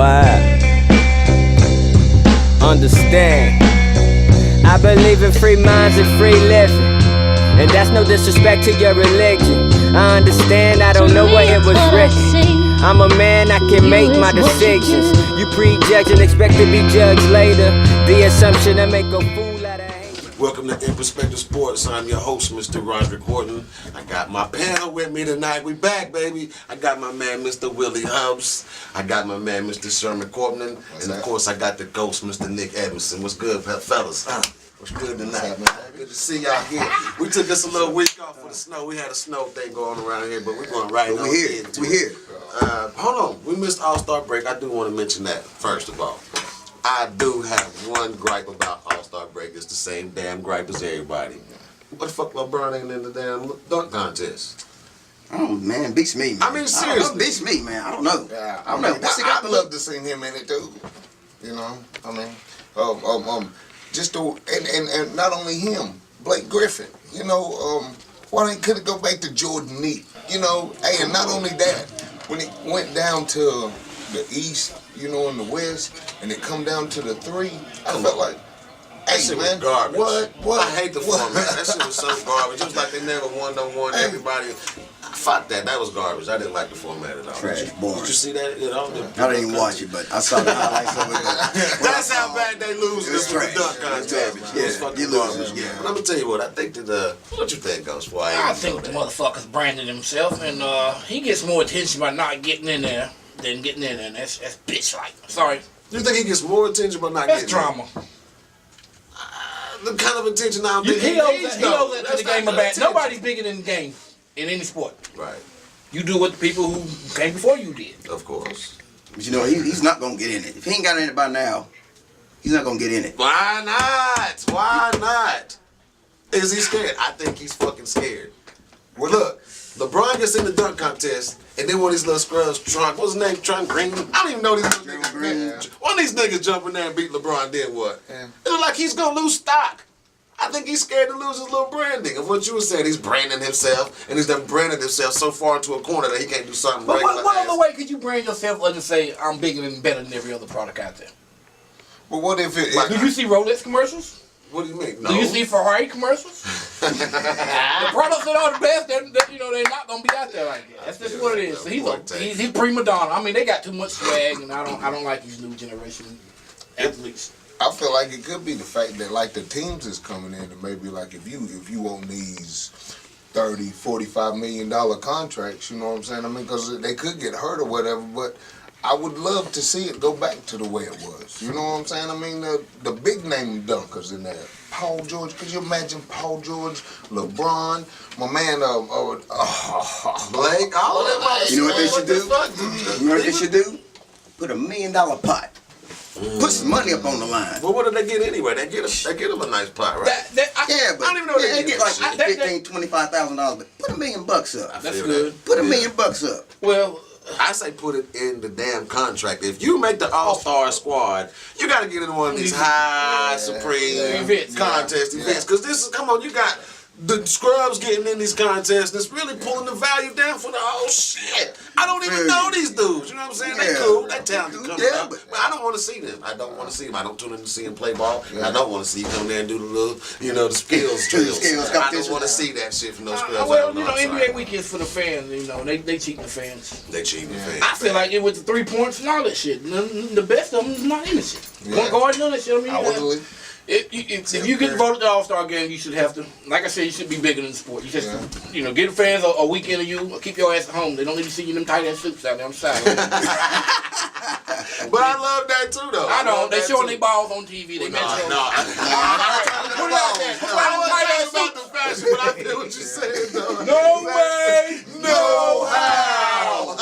Why? Understand, I believe in free minds and free living, and that's no disrespect to your religion. I understand, I don't know what it was written. I'm a man, I can make my decisions. You prejudge and expect to be judged later. The assumption to make a fool out of hate. Welcome to In Perspective Sports. I'm your host, Mr. Roderick Horton. I got my panel with me tonight. We back, baby. I got my man, Mr. Willie Hubs. I got my man, Mr. Sherman Corbin. And of course, I got the ghost, Mr. Nick Edmondson. What's good, fellas? What's good tonight? Good to see y'all here. We took us a little week off for the snow. We had a snow thing going around here, but we're going right now. We're here. We're here. Hold on. We missed All-Star break. I do want to mention that, first of all. I do have one gripe about All-Star break. It's the same damn gripe as everybody. What the fuck LeBron ain't in the damn dunk contest? Oh man, beats me, man. I mean, seriously. Beats me, man. I don't know. Yeah, I don't know. I'd love to see him in it too. You know, I mean, just to, and not only him, Blake Griffin. You know, why they couldn't go back to Jordan Neat? You know, hey, and not only that, when it went down to the East, you know, in the West, and it come down to the three, I felt like, That hey shit man, was garbage. What? I hate the format. That shit was so garbage. It was like they never one-on-one everybody. Fuck that. That was garbage. I didn't like the format at all. Trash, boring. Did you see that? I didn't even watch it, but I saw the highlights of it. That's how bad they lose this trash. dunk contest. Yeah, It's fucking you lose garbage. it, yeah. But I'm gonna tell you what. I think that what you think, Ghost? For I think the motherfucker's branded himself, and he gets more attention by not getting in there than getting in there. And that's bitch-like. Sorry. You think he gets more attention by not That's getting drama. the kind of attention I don't think He owes though. that to That's the game not of bad. attention. Nobody's bigger than the game in any sport. Right. You do what the people who came before you did. Of course. But you know, he's not gonna get in it. If he ain't got in it by now, he's not gonna get in it. Why not? Why not? Is he scared? I think he's fucking scared. Well, look, LeBron gets in the dunk contest, and then one of these little scrubs, Trunk, what's his name? Trunk Green? I don't even know these little niggas. Green. One of these niggas jump in there and beat LeBron, then what? Yeah. It look like he's gonna lose stock. I think he's scared to lose his little branding. Of what you were saying, he's branding himself, and he's done branded himself so far into a corner that he can't do something But regular. what other way could you brand yourself other than say, I'm bigger and better than every other product out there? But what if it? Do you see Rolex commercials? What do you mean? No. Do you see Ferrari commercials? The products that are the best, they're not gonna be out there like that. That's just what it is. So he's prima donna. I mean, they got too much swag, and I don't like these new generation athletes. I feel like it could be the fact that like the teams is coming in and maybe like if you own these $30-45 million contracts, you know what I'm saying? I mean, because they could get hurt or whatever, but I would love to see it go back to the way it was. You know what I'm saying? I mean, the big name dunkers in there. Paul George, could you imagine Paul George, LeBron, my man, Blake, all of them. You know what they should do? You know what they should do? Put $1 million pot. Put some money up on the line. Well, what did they get anyway? They get him a nice pot, right? Yeah, but I don't even know what they they get like $15,000-$25,000, but put $1 million up. That's good. Put $1 million up. Well, I say put it in the damn contract. If you make the All-Star squad, you got to get in one of these high supreme Events. contest events. Because this is, come on, you got the scrubs getting in these contests, and it's really pulling the value down for the whole shit. I don't even know these dudes. You know what I'm saying? They Yeah. cool. They talented coming Yeah, up. but- But I don't want to see them. I don't want to see them. I don't tune in to see them play ball. And I don't want to see them come there and do the little, the skills drills. skills I don't competition. want to see that shit from those scrubs. well, I'm sorry. NBA weekends for the fans. They cheating the fans. They cheating the fans. I feel like it with the 3 points and all that shit. The best of them is not in the shit. Point guard, none of that shit. I mean, I would believe. if you get voted to the All-Star game, you should have to, like I said, you should be bigger than the sport. You just, get the fans a weekend of you, or keep your ass at home. They don't need to see you in them tight ass suits out there on the side. But I love that too, though. I know, love they that showing too. their balls on TV. They No, mention no. Put it out there. Put it I out was there. talking about the fashion, but I feel what you're saying, though. No way. No how.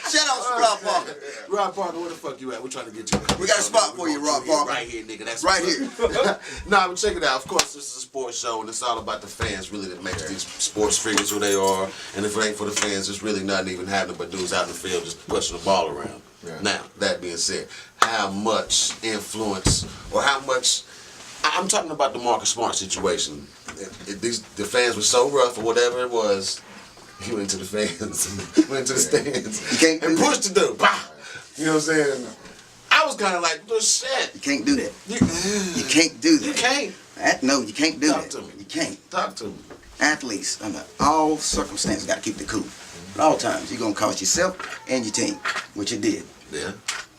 Shout out to Rob Parker. Rob Parker, where the fuck you at? We're trying to get you. We got a spot for you, Rob Parker. Right here, nigga. That's Right what's here. up. Nah, but check it out. Of course, this is a sports show, and it's all about the fans, really, that makes these sports figures who they are. And if it ain't for the fans, there's really nothing even happening but dudes out in the field just pushing the ball around. Yeah. Now, that being said, how much influence or how much... I'm talking about the Marcus Smart situation. The fans were so rough or whatever it was. He went to the fans, went to the stands, You can't and do pushed the dude. Bah! You know what I'm saying? I was kind of like, well, shit. You can't do that. You can't do that. You can't. No, you can't do Talk that. to me. You can't. Talk to me. Athletes, under all circumstances, got to keep the cool. At all times, you're gonna cost yourself and your team, which you did. Yeah.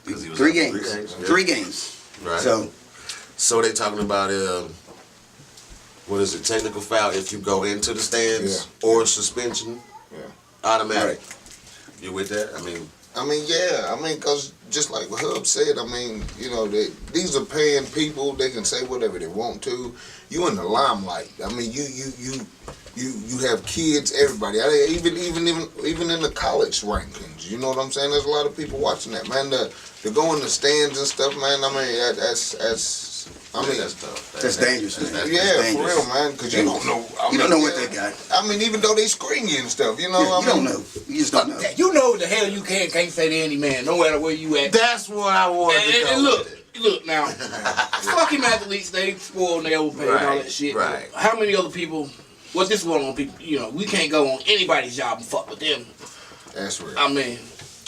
'Cause he was 3 up games. yeah. 3 games. Right. So they talking about what is it? Technical foul if you go into the stands or suspension. Yeah. Automatic. You with that? I mean, yeah. Because just like what Hub said, you know, these are paying people. They can say whatever they want to. You in the limelight. You have kids, everybody. Even in the college rankings. You know what I'm saying? There's a lot of people watching that, man. To go in the stands and stuff, man. that's tough. that's dangerous, man. That's Yeah, dangerous. for real, man. Because you don't know. You don't know what they got. Even though they screen you and stuff, you know. Yeah, you don't know. You just don't know. You know what the hell you can't say to any man, no matter where you at. That's what I wanted to go And look, with it. look now, fucking athletes, they spoiled and they overpaid and all that shit. Right. How many other people, this is going on people, you know, we can't go on anybody's job and fuck with them. That's real. I mean,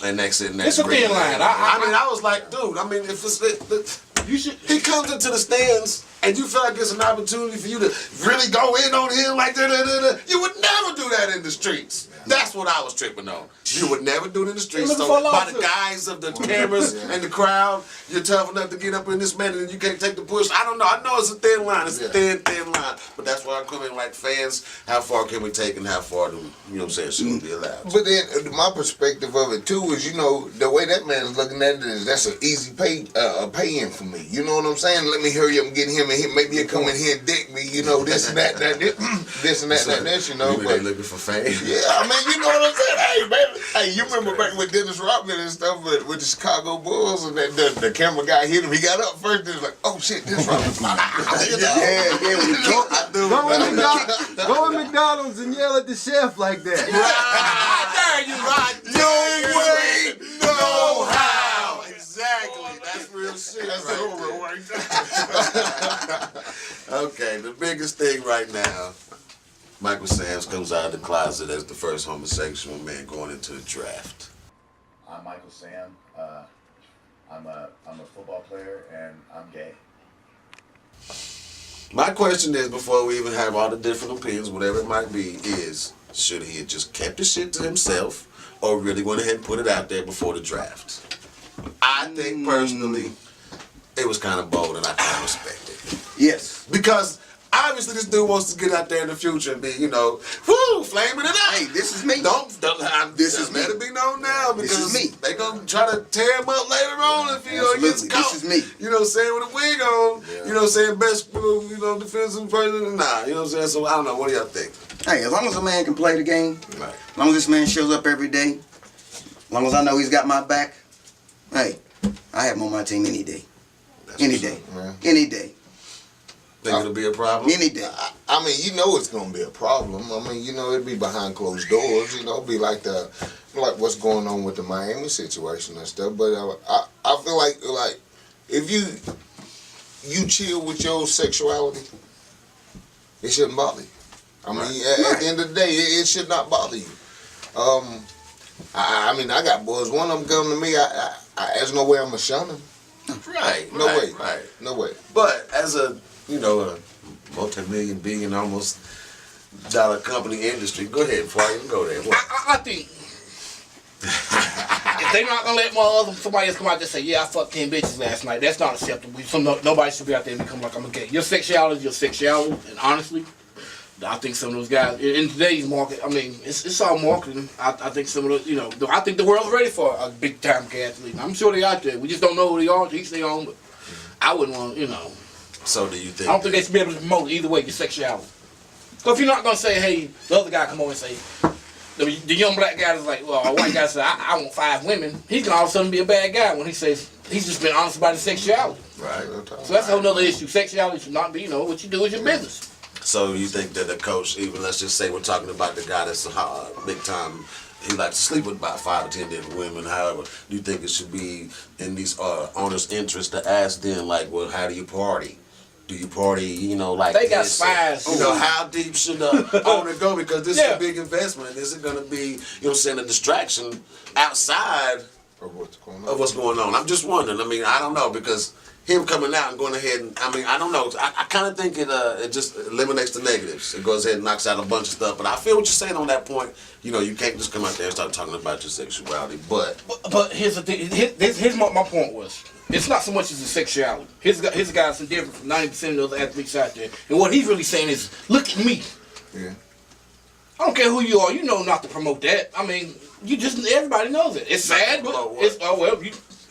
And that's it. it's a thin line. I was like, dude, if it's you should. he comes into the stands and you feel like it's an opportunity for you to really go in on him like that, you would never do that in the streets. That's what I was tripping on. You would never do it in the streets. Looking So for a by the lawsuit. guise of the cameras and the crowd, you're tough enough to get up in this man and you can't take the push. I don't know. I know it's a thin line. It's a thin line. But that's why I come in like fans. How far can we take and how far do you know what I'm saying? Should we be allowed? But then my perspective of it too is, you know, the way that man's looking at it is that's an easy pay-in for me. You know what I'm saying? Let me hurry up and get him and him. Maybe he'll come in here and dick me. You know, this and that, this and that, that. You know, Maybe they looking for fame. Yeah, you know what I'm saying? Hey, man. Hey, you remember back with Dennis Rodman and stuff with the Chicago Bulls and the camera guy hit him. He got up first and he was like, oh shit, Dennis Rodman. Go in McDonald's and yell at the chef like that. There you right. No way, no how. Exactly. That's real shit. Okay, the biggest thing right now, Michael Sam's comes out of the closet as the first homosexual man going into the draft. I'm Michael Sam. I'm a football player and I'm gay. My question is, before we even have all the different opinions, whatever it might be, is should he have just kept the shit to himself or really went ahead and put it out there before the draft? I think personally, it was kind of bold and I kind of respect it. Yes. Because obviously this dude wants to get out there in the future and be, you know, woo, flaming it up. Hey, this is me. This is let it be known now because This is me. they gonna try to tear him up later on if he gets Absolutely. caught. This is me. You know what I'm saying, with a wig on, you know what I'm saying, best, defensive person, nah, you know what I'm saying, so I don't know, what do y'all think? Hey, as long as a man can play the game, Right. as long as this man shows up every day, as long as I know he's got my back, hey, I have him on my team any day. That's Any what's day. up. Man. Any day. Think it'll be a problem? Any day. You know it's gonna be a problem. You know it'd be behind closed doors. You know, it'd be like what's going on with the Miami situation and stuff. But I feel like if you chill with your sexuality, it shouldn't bother you. At the end of the day, it should not bother you. I got boys. One of them come to me. There's no way I'm gonna shun them. Right, No way. Right. No way. But as a multi-million, billion, almost dollar company industry, go ahead before I even go there. I think if they're not gonna let somebody else come out and say, yeah, I fucked 10 bitches last night, that's not acceptable. Nobody should be out there and become like I'm a gay. Your sexuality, and honestly, I think some of those guys in today's market, it's all marketing. I think some of those, I think the world's ready for a big time gay athlete. I'm sure they're out there. We just don't know who they are. Each their own, but I wouldn't want, So do you think? I don't think they should be able to promote either way your sexuality. So if you're not gonna say, hey, the other guy come over and say, the young black guy is like, well, a white guy says, I want 5 women. He can all of a sudden be a bad guy when he says he's just been honest about his sexuality. Right. So that's a whole nother issue. Sexuality should not be, what you do is your business. So you think that the coach, even let's just say we're talking about the guy that's big time, he likes to sleep with about 5 or 10 different women. However, do you think it should be in these owners' interest to ask them, like, well, how do you party? Do you party, like they got this? spies. How deep should the owner go? Because this is Yeah. a big investment. Is it going to be, a distraction outside Or what's the of what's going on. I'm just wondering. I mean, I don't know, because him coming out and going ahead and, I mean, I don't know. I kind of think it just eliminates the negatives. It goes ahead and knocks out a bunch of stuff. But I feel what you're saying on that point. You know, you can't just come out there and start talking about your sexuality. But here's the thing. Here's what my point was. It's not so much as a sexuality. His guy's different from 90% of the other athletes out there. And what he's really saying is, look at me. Yeah. I don't care who you are. You know not to promote that. I mean, everybody knows it. It's sad, but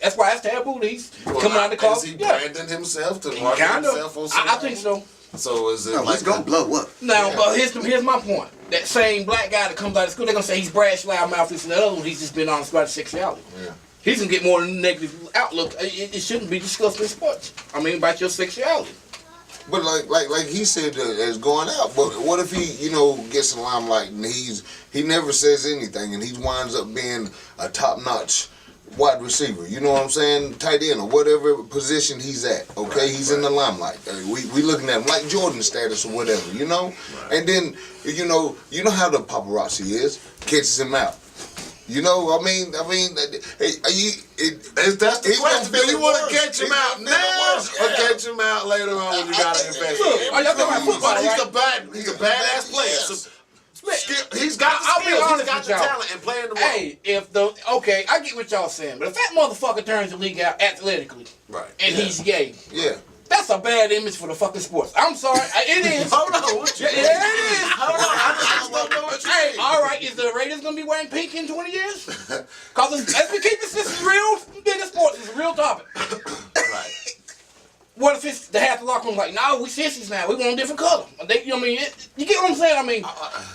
that's why it's taboo. He's coming out of the car. Is he branding himself to market Kind of. himself on something? I think so. So is it No, like it's gonna blow up. Now, but here's my point. That same black guy that comes out of school, they're gonna say he's brash, loudmouth, this and the other one. He's just been honest about his sexuality. Yeah. He's gonna get more negative outlook. It shouldn't be discussed in sports. I mean, about your sexuality. But like he said, it's going out. But what if he, gets in the limelight and he never says anything and he winds up being a top-notch wide receiver? You know what I'm saying? Tight end or whatever position he's at. Okay, Right, he's in the limelight. We looking at him like Jordan status or whatever. Right. And then you know how the paparazzi is, catches him out. That's the question. Do you want to catch him out now or catch him out later on when you got to invest? Y'all talking about football, But he's a badass player. Yes. So, he's got the I'll be skills. He's honest got with the y'all. talent and playing the role. Hey, I get what y'all saying, but if that motherfucker turns the league out athletically, Right. and he's gay, Yeah. that's a bad image for the fucking sports. I'm sorry, it is. Hold on. What you Yeah, it is. Hold on. I just don't know what you Hey, mean. all right, is the Raiders gonna be wearing pink in 20 years? Cause let's be keeping this is real big in sports. It's a real topic. Right. What if it's the half the locker room like, no, we sissies now. We want a different color. You get what I'm saying? I mean,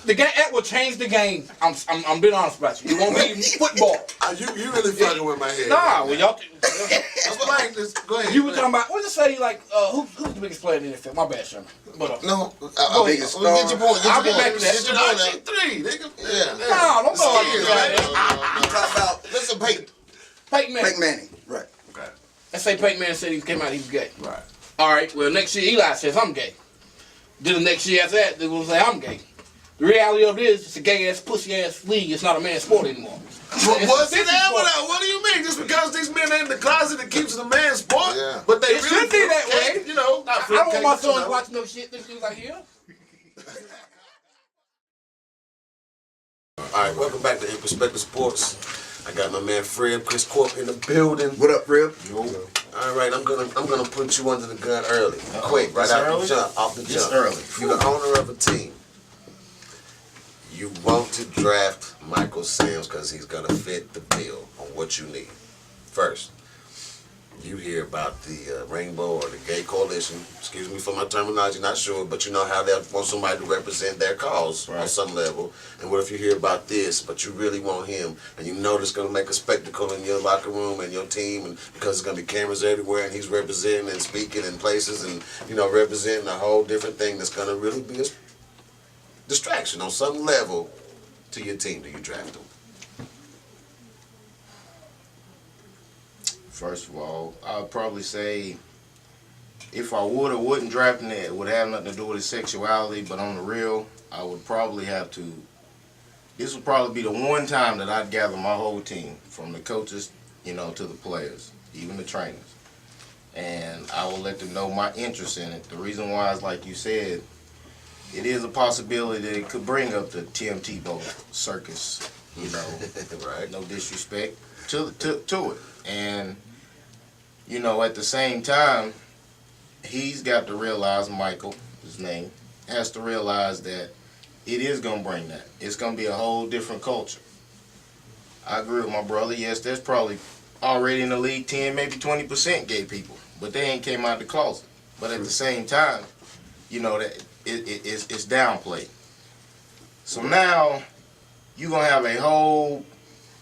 the game that will change the game. I'm being honest about you. It won't be football. You really fucking with my head. Nah, well y'all. Explain this. Go ahead. You were talking about what did it say? Like, who's the biggest player in the NFL? My bad, Sherman. But No. Go ahead. biggest Get your point. I'll get back to that. It's your RG3, nigga. Yeah. no, don't go Skills, like right? that. You talk about Listen, Peyton. Peyton Manning. Peyton Manning, right? Okay. Let's say Peyton Manning said he came out, he was gay. Right. All right. Well, next year Eli says I'm gay. Then the next year after that, they will say I'm gay. The reality of it is, it's a gay ass, pussy ass league. It's not a man's sport anymore. What's it ever though? What do you mean? Just because these men are in the closet, it keeps the man's sport? Yeah. But they It really should be that way. You know, not I don't want my fruitcake, sons watching no shit. This dude's like here. All right, welcome back to In Perspective Sports. I got my man Fred, Chris Corp in the building. What up, Rib? All right, I'm gonna put you under the gun early, quick, right out the jump, off the jump. early. You're the owner of a team. You want to draft Michael Sims because he's gonna fit the bill on what you need. First, you hear about the Rainbow or the Gay Coalition. Excuse me for my terminology, not sure, but you know how they want somebody to represent their cause on some level. And what if you hear about this, but you really want him, and you know it's going to make a spectacle in your locker room and your team, and because there's going to be cameras everywhere, and he's representing and speaking in places, and representing a whole different thing that's going to really be a distraction on some level to your team. Do you draft him? First of all, I would probably say if I would or wouldn't draft him, it would have nothing to do with his sexuality, but on the real, I would probably have to, this would probably be the one time that I'd gather my whole team, from the coaches, to the players, even the trainers. And I will let them know my interest in it. The reason why is, like you said, it is a possibility that it could bring up the Tim Tebow circus, Right. no disrespect to it. And at the same time, he's got to realize, Michael, his name, has to realize that it is going to bring that. It's going to be a whole different culture. I agree with my brother. Yes, there's probably already in the league 10, maybe 20% gay people, but they ain't came out the closet. But at the same time, that it's downplayed. So now you're going to have a whole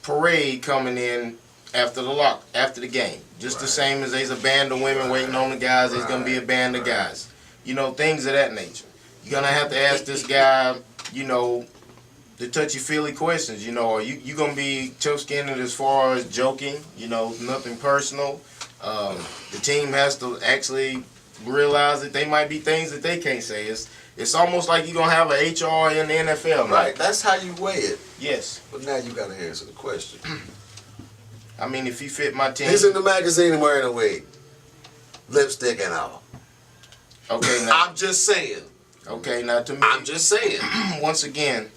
parade coming in after the game. Just the same as there's a band of women waiting on the guys, there's going to be a band of guys. Things of that nature. You're going to have to ask this guy, the touchy-feely questions. Are you going to be tough-skinned as far as joking, nothing personal. The team has to actually realize that they might be things that they can't say. It's almost like you're going to have an HR in the NFL. Right, that's how you weigh it. Yes. But now you got to answer the question. I mean, if he fit my team. He's in the magazine and wearing a wig. Lipstick and all. Okay, now. I'm just saying. Okay, now to me. I'm just saying. Once again.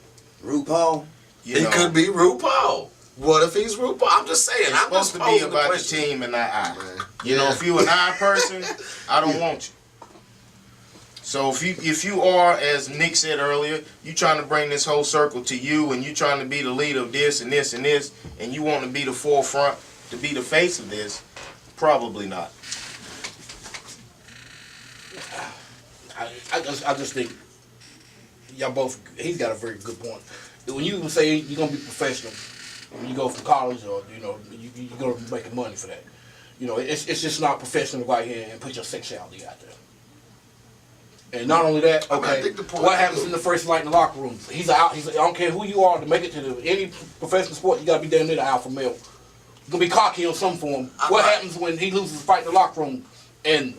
RuPaul? You He know, could be RuPaul. What if he's RuPaul? I'm just saying. It's I'm supposed just to be posing about the question. team and not I. You know, if you an I person, I don't want you. So if you are, as Nick said earlier, you trying to bring this whole circle to you, and you trying to be the leader of this and this and this, and you want to be the forefront, to be the face of this, probably not. I just think y'all both. He's got a very good point. When you say you're gonna be professional, when you go from college, or you're gonna be making money for that. It's just not professional to go out here and put your sexuality out there. And not only that, I mean, I okay, think the point what happens in the first fight in the locker room? He's out. I don't care who you are to make it to any professional sport. You gotta be damn near the alpha male. You're gonna be cocky in some form. What happens when he loses a fight in the locker room, and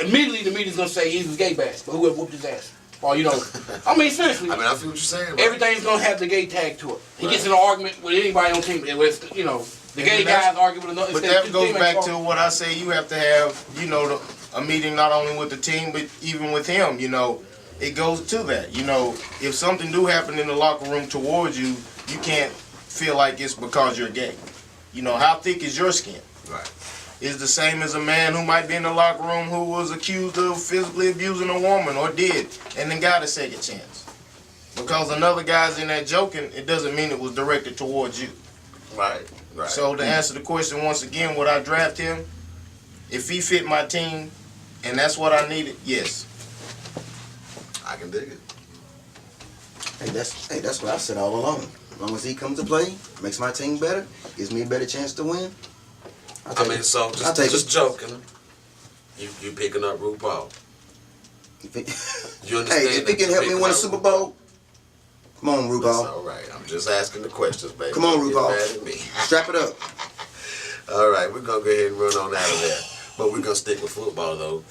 immediately the media's gonna say he was gay bashed, but whoever whooped his ass? Or I mean seriously. I mean, I feel what you're saying. Bro. Everything's gonna have the gay tag to it. He gets in an argument with anybody on the team. The gay guys argue with another. But that goes back to what I say. You have to have, a meeting not only with the team, but even with him. It goes to that. If something do happen in the locker room towards you, you can't feel like it's because you're gay. How thick is your skin? Right. Is the same as a man who might be in the locker room who was accused of physically abusing a woman or did, and then got a second chance. Because another guy's in that joking, it doesn't mean it was directed towards you. Right. So to answer the question once again, would I draft him? If he fit my team, and that's what I needed, yes. I can dig it. Hey, that's what I said all along. As long as he comes to play, makes my team better, gives me a better chance to win. I mean, so just joking. You picking up RuPaul. You understand? Hey, if he can help me win a Super Bowl, come on, That's RuPaul. all right. I'm just asking the questions, baby. Come on, Don't get RuPaul. mad at me. Strap it up. All right, we're gonna go ahead and run on out of there, but we're gonna stick with football though,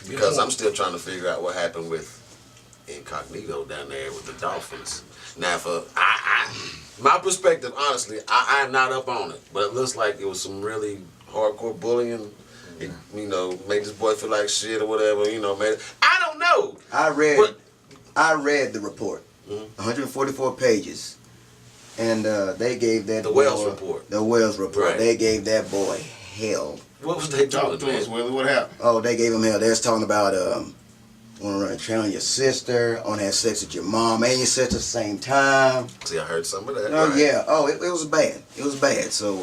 because I'm still trying to figure out what happened with Incognito down there with the Dolphins. Now, for my perspective, honestly, I'm not up on it, but it looks like it was some really hardcore bullying. It, made this boy feel like shit or whatever. I don't know. I read the report, 144 pages, and they gave that The boy, Wells report. The Wells report. Right. They gave that boy hell. What was they Talk doing, to us, man? Willie. What happened? Oh, they gave him hell. They was talking about want to run a trail on your sister, want to have sex with your mom and your sister at the same time. See, I heard some of that. Oh right. yeah. Oh, it was bad. It was bad. So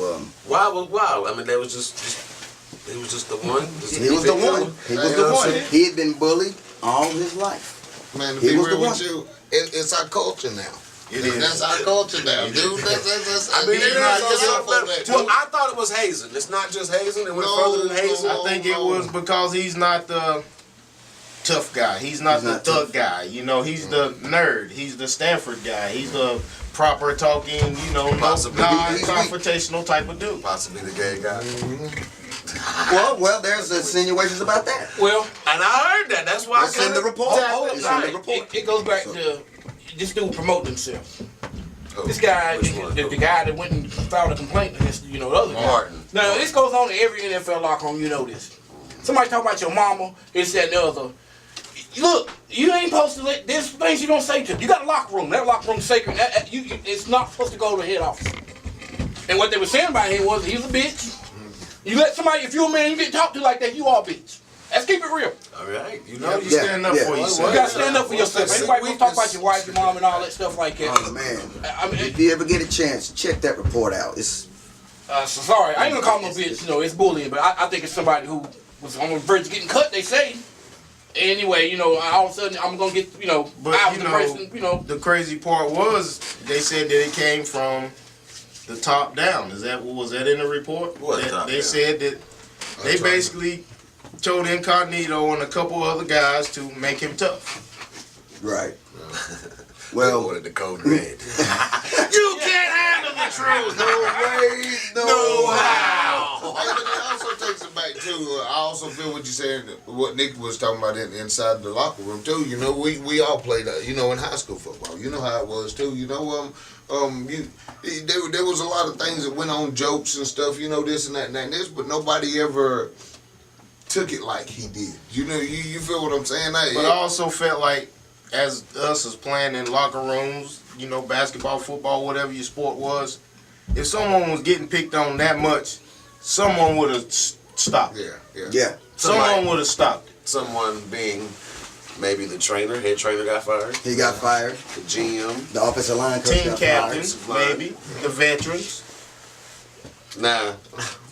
Why? I mean, they was just he was just the one. he was the one. He was the one. He had been bullied all his life. Man, to He be was the real with one. you, it's our culture now. It is. That's our culture now, dude. That's I mean, you not get off on well, that. I thought it was hazing. It's not just hazing. It went No, further than hazing. I think it was because he's not the tough guy. He's not the not thug tough. guy. He's the nerd. He's the Stanford guy. He's the proper talking, Possibly. non-confrontational type of dude. Possibly the gay guy. Well, there's insinuations about that. Well, And I heard that. That's why It's I in the report. It's in the report. It goes back to this dude promoting himself. Who? This guy, Which one? the guy that went and filed a complaint against the other guy. Martin. Now this goes on in every NFL locker room. You know this. Somebody talk about your mama, this, that, and the other. Look, you ain't supposed to let. There's things you don't say to. You got a locker room. That locker room's sacred. It's not supposed to go to the head office. And what they were saying about him was he's a bitch. You let somebody, if you're a man, you get talked to like that, you are a bitch. Let's keep it real. All right. You No, you Yeah, stand up yeah. for You yourself. gotta stand up for yourself. What's Anybody that who talk about your wife, your mom, and all that stuff like that. Oh man. I mean, If you ever get a chance, check that report out. It's so sorry, I ain't gonna call him a bitch. It's bullying, but I think it's somebody who was on the verge of getting cut. They say. Anyway, all of a sudden I'm gonna get, But out of the person, the crazy part was they said that it came from the top down. Was that in the report? What That top they down? said that they basically told Incognito and a couple other guys to make him tough. right. They Well, wanted the code red. You can't handle the truth. No way, No how. Hey, but it also takes it back to, I also also feel what you're saying, what Nick was talking about inside the locker room too. You know, we all played, you know, in high school football. You know how it was too. You know, there was a lot of things that went on, jokes and stuff. You know, this and that and this, but nobody ever took it like he did. You know, you feel what I'm saying? But I also felt like, as us as playing in locker rooms, you know, basketball, football, whatever your sport was, if someone was getting picked on that much, someone would have stopped. Yeah. Someone would have stopped it. Someone being maybe the trainer, head trainer got fired. He got fired. The GM. The offensive line coach Team got captains, fired. maybe. The veterans. Now,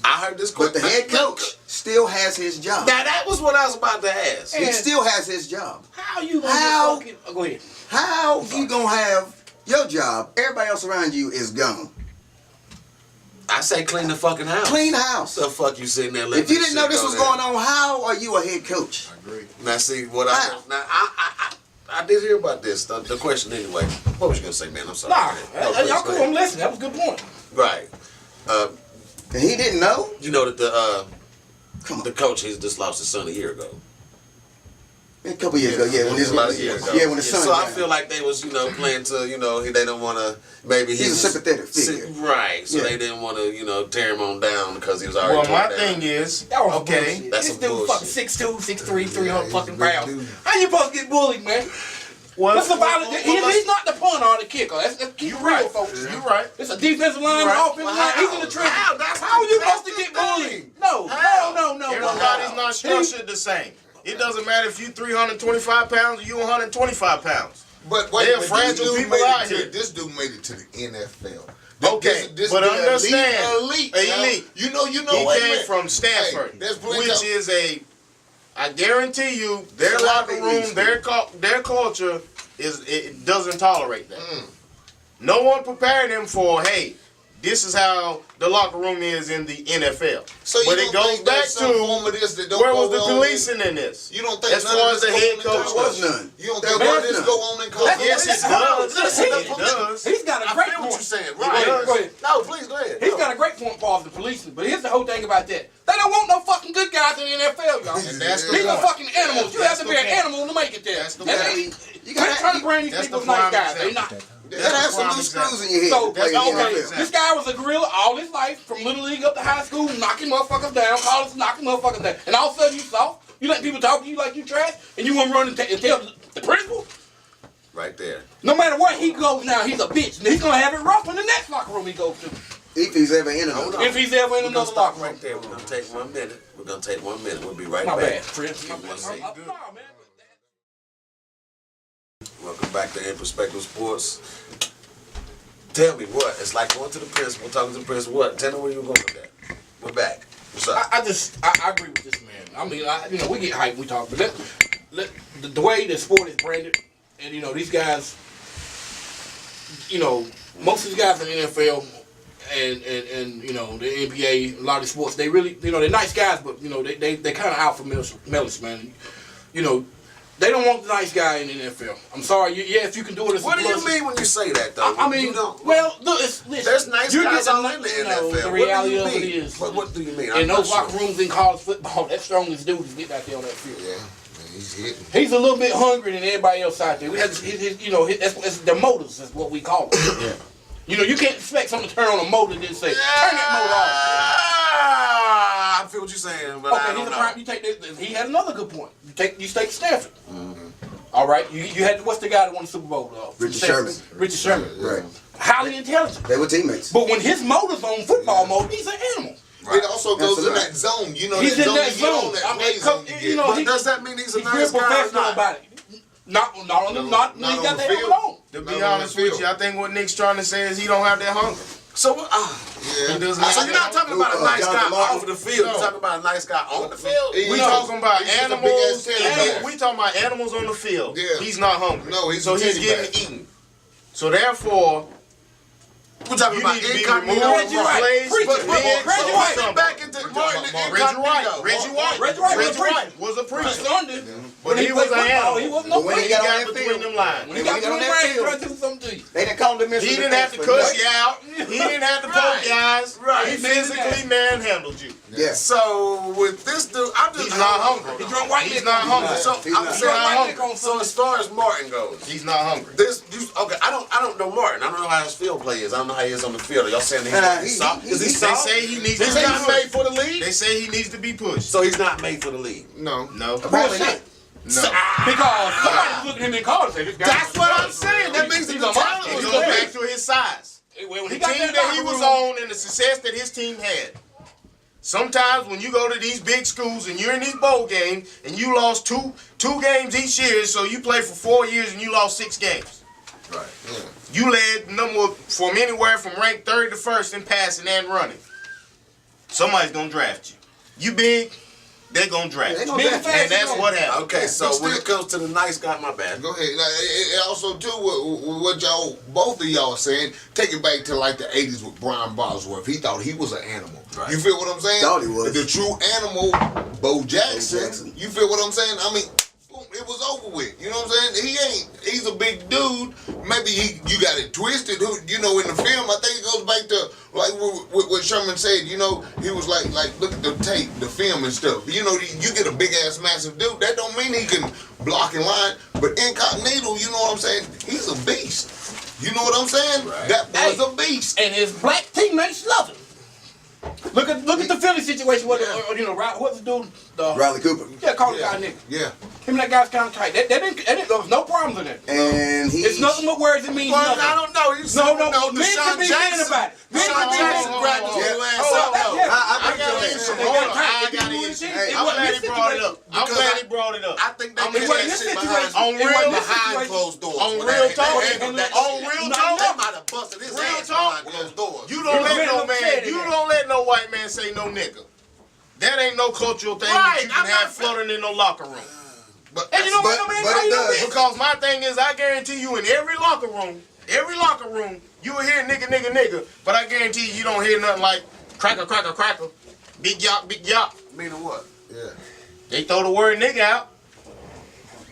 I heard this But question. the head coach still has his job. Now, that was what I was about to ask. He still has his job. How you gonna How? get fucking... Oh, go ahead. How you gonna have your job? Everybody else around you is gone. I say clean the fucking house. Clean house. The fuck you sitting there letting If you this didn't know shit this go was down? going on, how are you a head coach? I agree. Now see what How? I did hear about this. The question anyway. What was you gonna say, man? I'm sorry. Nah, No, please, y'all go cool. ahead. I'm listening. That was a good point. Right. And he didn't know? You know that Come on. the coach he's just lost his son a year ago. A couple years ago, yeah, when his About a year ago. yeah, when his son So I died. feel like they was, you know, playing to, you know, they don't want to, maybe He's a sympathetic figure. Right. So Yeah. they didn't want to, you know, tear him on down because he was already Well, torn my down. thing is, That was okay, bullshit. That's This some dude bullshit. fucking 6'2", 6'3", 300 he's fucking a big pounds. dude. How you supposed to get bullied, man? well, What's the violence? He's not the punter or the kicker. Let's keep you it real, right, folks. You right. It's a defensive line, Right. offensive line. He's in the trenches. How? That's How are you that's supposed to the get bullied? thing. No. Everybody's not structured the same. It doesn't matter if you 325 pounds or you 125 pounds. But They're this fragile dude people made it out to- here. This dude made it to the NFL. Okay, but the understand, elite. elite. You know. He wait a came minute. from Stanford, Hey, there's plenty which of- is I guarantee you, their It's a locker lot of room, their culture it doesn't tolerate that. No one prepared them for, hey, this is how the locker room is in the NFL. So you but don't it goes think back there's some form to of this that don't where go was the on policing in this? You don't think as none far of as the this head go coach on in There was goes? none. You don't There think none of was this none. go on in college? Yes, it does. Listen, It does. He's got a I great feel what point. you're saying. Go Right. ahead. No, please go ahead. He's No. got a great point for the policing, but here's the whole thing about that. They don't want no fucking good guys in the NFL, y'all. And that's the These are point. fucking animals. You have to be an animal to make it there. That's the And point. You Quit gotta trying to bring these That's people the as nice prime guys. They example. not. you gotta have some Prime loose example. screws in your head So, to play in the okay, NFL. this guy was a gorilla all his life, from little league up to high school, knocking motherfuckers down, college knocking motherfuckers down. And all of a sudden you soft, you let people talk to you like you trash, and you want to run and tell the principal? Right there. No matter where he goes now, he's a bitch. And he's going to have it rough in the next locker room he goes to. If he's ever in Hold another. on. If he's ever in We're gonna another stop locker room. right there. We're gonna take 1 minute. We're gonna take 1 minute. We'll be right My back. bad, Chris. My Give me bad. one second. No, man. Welcome back to In Perspective Sports. Tell me what it's like going to the principal, talking to the principal. What? Tell me where you were going with that. We're back. What's up? I agree with this man. I mean, we get hyped, we talk, but the way the sport is branded, and these guys, most of these guys in the NFL and the NBA, a lot of the sports, they really, they're nice guys, but they kind of out for Mellis, man. They don't want the nice guy in the NFL. I'm sorry. If you can do it as a What do you plus. mean when you say that, though? I mean, You don't- well, look, listen, there's nice you guys get all in the NFL. The What do reality you of it mean? is, What do you mean? in I'm those not locker sure. rooms in college football, that strongest dude is getting out there on that field. Yeah, he's hitting. He's a little bit hungry than everybody else out there. We have that's the motors is what we call it. Yeah. You can't expect someone to turn on a motor and then say, turn that I feel what you're saying, but motor off. I Okay, don't he's a know. prime. You take this. He had another good point. You take Stanford. All right, you had what's the guy that won the Super Bowl? From Richard Stanford? Sherman. Richard Sherman. Right. Highly intelligent. They were teammates. But when his motor's on football mode, he's an animal. It also goes in Absolutely. that zone. He's in that you get on zone. that I mean, play zone you get. But does that mean he's a He's nice real guy or professional not? about it. Not when he got on that the helmet field. on. To Not be on honest the with field. you, I think what Nick's trying to say is he don't have that hunger. So, He doesn't so have you're not that talking about a nice John guy DeMarco? off the field. No. You're talking about a nice guy on the field. We No. talking about He's just a animals. big-ass teddy bear. We talking about animals on the field. Yeah. He's not hungry. No, he's so a he's teddy getting bear. eaten. So therefore, We're talking you about need to be incognito. removed Reggie from White. place. Preach it, being Reggie so White. simple. Back into We're talking Martin, Reggie White was a priest. But he was an animal. He wasn't no When he priest. got on Got that between field, them lines. When he got on that field, trying to do something to you. they didn't call him Mr. He didn't have to Defense cuss for you out. He didn't have to poke guys. Right. He physically manhandled you. Yeah. So with this dude, I'm just He's not hungry. He drunk white He's liquor. not hungry. So He's I'm not. saying, He's not hungry. so as far as Martin goes, He's not hungry. okay. I don't know Martin. I don't know how his field play is. I don't know how he is on the field. Are y'all saying that he's soft? Is he They soft? say he needs to He's be not made pushed. for the league. They say he needs to be pushed. So he's not made for the league. No. No. Apparently not. No. Because somebody was looking at him in college and said, this guy. That's what I'm saying. That means he's the a talent monster. It was goes there. back to his size. When The he got team that that he locker was room- on and the success that his team had. Sometimes when you go to these big schools and you're in these bowl games and you lost two games each year, so you played for 4 years and you lost 6 games. Right. You led number from anywhere from ranked 3rd to 1st in passing and running. Somebody's gonna draft you. You big, they're gonna draft you. And that's what happened. Okay. So when it comes to the nice guy, my bad. Go ahead. Now, it also too, what y'all, both of y'all saying, take it back to like the 80s with Brian Bosworth. He thought he was an animal. Right. You feel what I'm saying? Thought he was. The true animal, Bo Jackson. Jackson. You feel what I'm saying? I mean, boom, it was over with. You know what I'm saying? He's a big dude. Maybe you got it twisted. You know, in the film, I think it goes back to like what Sherman said. You know, he was like look at the tape, the film and stuff. You know, you get a big ass massive dude. That don't mean he can block and line. But incognito, you know what I'm saying? He's a beast. You know what I'm saying? Right. That boy's a beast. And his black teammates love him. Look at the Philly situation. What's the dude? Riley Cooper. Yeah, call the guy nigga. Yeah. Him and that guy's kind of tight. There was no problems in it. And he. It's nothing but words. It means Well, nothing. I don't know. You No, Deshaun men should be men Jackson. about it. Men Deshaun should be Jackson men. grabbed his Yeah. little ass Hold up. on, yeah. I I got an issue. Hold on. I got an issue. I'm glad he brought it up. I'm Because glad he brought it up. I think they I'm did glad that this shit situation- behind, on real- behind closed doors. On When real they talk. handled that On shit. real They talk. might have busted his Real ass talk. behind closed doors. You don't let no man, upset you in don't let no white man say no nigga. That ain't no cultural thing Right, that you can I'm have not- floating in no locker room. But And you know what, no man, but call it you no does. bitch. Because my thing is, I guarantee you in every locker room, you will hear nigga, but I guarantee you don't hear nothing like cracker, big yop. Meaning what? yeah. They throw the word nigga out,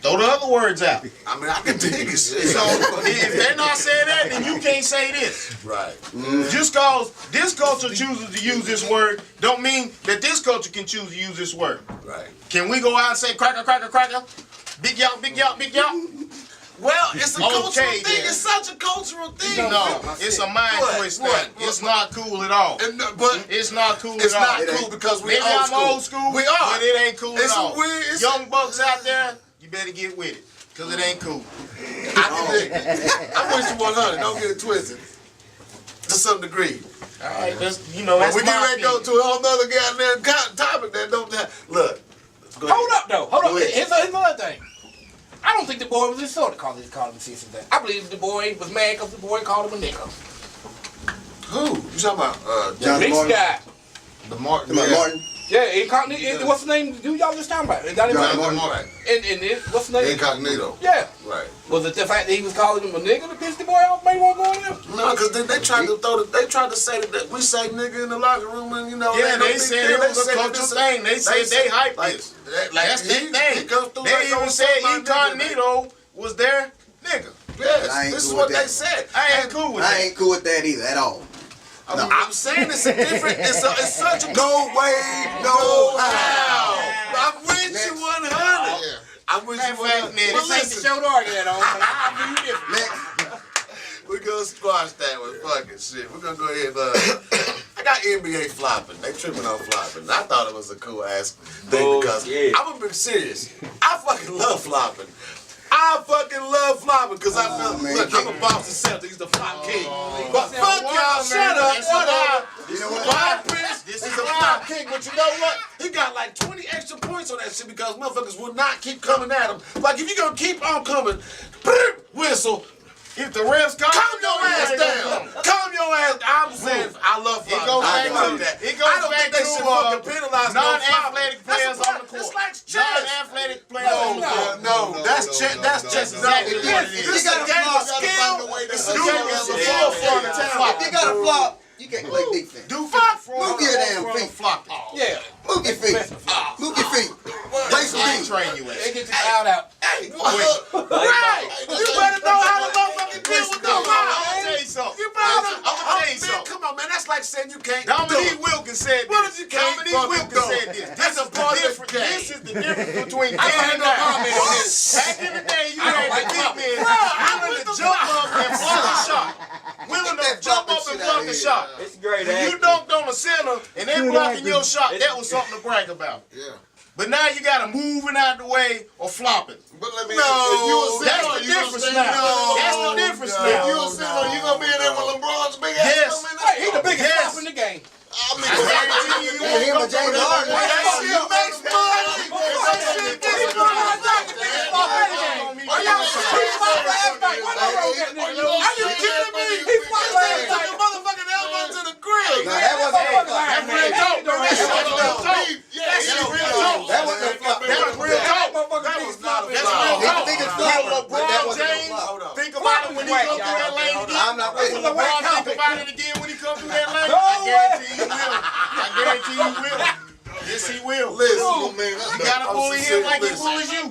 throw the other words out. I mean, I can dig it. So if they're not saying that, then you can't say this. Right. Just cause this culture chooses to use this word, don't mean that this culture can choose to use this word. Right. Can we go out and say cracker, big yop? Well, it's a cultural Okay, thing. then. It's such a cultural thing. No, it's a mind What? twist What? thing. It's not cool at all. But It's not cool it's at all. not cool because we Maybe I'm old school, We are. but it ain't cool It's at all. weird- it's- Young bucks out there, you better get with it, cause it ain't cool. I can dig it. I'm with you 100. Don't get it twisted. To some degree. All right, that's But that's we get my ready to go opinion. to a whole nother goddamn topic that don't have. Look. Go ahead. Hold up, though. Hold up. Go ahead. Here's another thing. I don't think the boy was insulted called him assistant thing. I believe the boy was mad because the boy called him a nigga. Who? You talking about? John Mixed Martin. guy. The Martin. Come on, Yeah. Martin. Yeah, incognito. What's the name? Who y'all just talking about? Is that him? John Martin. Martin. And what's the name? Incognito. Yeah. Right. Was it the fact that he was calling him a nigga that pissed the boy off? Made one go in there? No, because they tried to they tried to say that we say nigga in the locker room and Yeah, they said it was a said cultural this- thing. They said they hyped like, this. like That's the he thing. goes through They like, even oh, said my nigga. incognito was their nigga. Yes, I ain't this is cool what with they that. said. I ain't cool with I that. ain't cool with that either at all. No, I'm saying it's a different. It's such a no way, no how. I'm with you 100. Yeah. I'm with you 100. man, But This ain't the listen, show to argue that on, but I'll do you different. Next. we're gonna squash that with fucking shit. We're gonna go ahead and I got NBA flopping. They tripping on flopping. I thought it was a cool ass thing because I'm gonna be serious. I fucking love flopping. I fucking love flopping because I feel man. look, I'm a Boston Celtics, the flop king. But Said, fuck "Wow, y'all, man, shut up, that's a whatever. lie." You know what? Bob Prince This is is a a flop lie. king, but you know what? He got like 20 extra points on that shit because motherfuckers will not keep coming at him. Like if you gonna keep on coming, whistle. If the refs come, Calm your ass down. Calm your ass. I'm saying I love It flopping. goes I back love to that. it goes I don't back think they to should fucking penalize no non-athletic flopping. players That's on the court. It's like chess. Non-athletic players on the court. No, that's chess. That's chess. exactly No, what it is. This is a gotta game flop, of gotta skill. find a way to It's do a game it. of skill for the If talent. you got a flop, you can't play defense. Do flop for Move your damn feet. flop. Yeah. Move your feet. Move your feet. Play some I beat. train you They at. get your crowd out. Hey, what? Right. You better know how to motherfucking deal with Listen, them. I'm tell you something. You I'm better. gonna tell you Man, something. come on, man. That's like saying you can't. Dominique Wilkins said What this. if you can't Dominique fucking Wilkins dunk? said this. That's a part of the game. This is the difference between I then find and no now. comment on this. Back in the day, you I don't had like the big comment. men willing to jump up and block a shot. Willing to that jump dropping up and shit block out a of shot. It's great When you acting. dunked on a center and they blocking your shot, that was something to brag about. Yeah. But now you gotta moving out the way or flopping. But let me No, if you a that's center, the you gonna difference stay- now. No, That's the difference no, now. If you a center, you gonna be in there with LeBron's big ass Yes. coming in Hey, he the biggest Yes. flop in the game. I mean, I guarantee you, you Hey, him won't and come James through Harden. that. that shit makes money. That shit makes money. Are y'all serious? He fought last night. What the wrong that nigga? Are you kidding me? He fought last Took night. a motherfucking elbow to the grill. No, that wasn't a flop. That's real talk. That's real talk. Yeah, That's yeah, real yeah. talk. That wasn't a flop. That's real talk. That was not a That's flop. real He talk. think it's Will flop, but that LeBron wasn't a James flop. think about it when he come through that lane again? I'm not with Will you. LeBron think about it again when he come through that lane? No I way. guarantee you will. I guarantee you will. Yes, he will. Listen, man. You gotta bully him like he bullies you.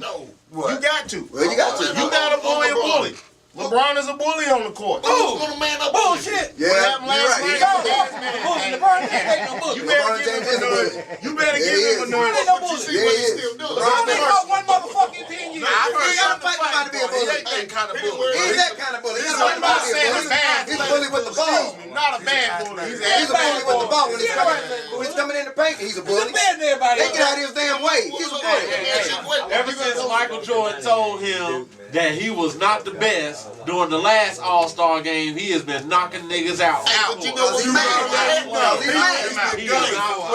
You got to. Well, you got to. You gotta bully a bully. LeBron is a bully on the court. Who's gonna man up? Bullshit. Yeah, What happened you're last right. night? He- Bully. LeBron James ain't no bully. You better LeBron give him James a is a nudge. bully. You better Yeah, give he him a is. nudge. ain't no bully. Yeah, he is. LeBron ain't caught one motherfucking 10 years. He ain't fight somebody to be a bully. He ain't that kind of bully. He ain't that kind of bully. He's He's a bully not to be a saying bully. a bad He's a bully. bully with the ball. Not a bad bully. He's He's a bully with the ball when he's Yeah, coming. right. When he's coming in the paint, he's a bully. He's better than everybody They get else. out of his damn way. He's a bully. Ever since Michael Jordan told him that he was not the best during the last All-Star game, he has been knocking niggas out. But you know what? He's mad. He's mad. He is not-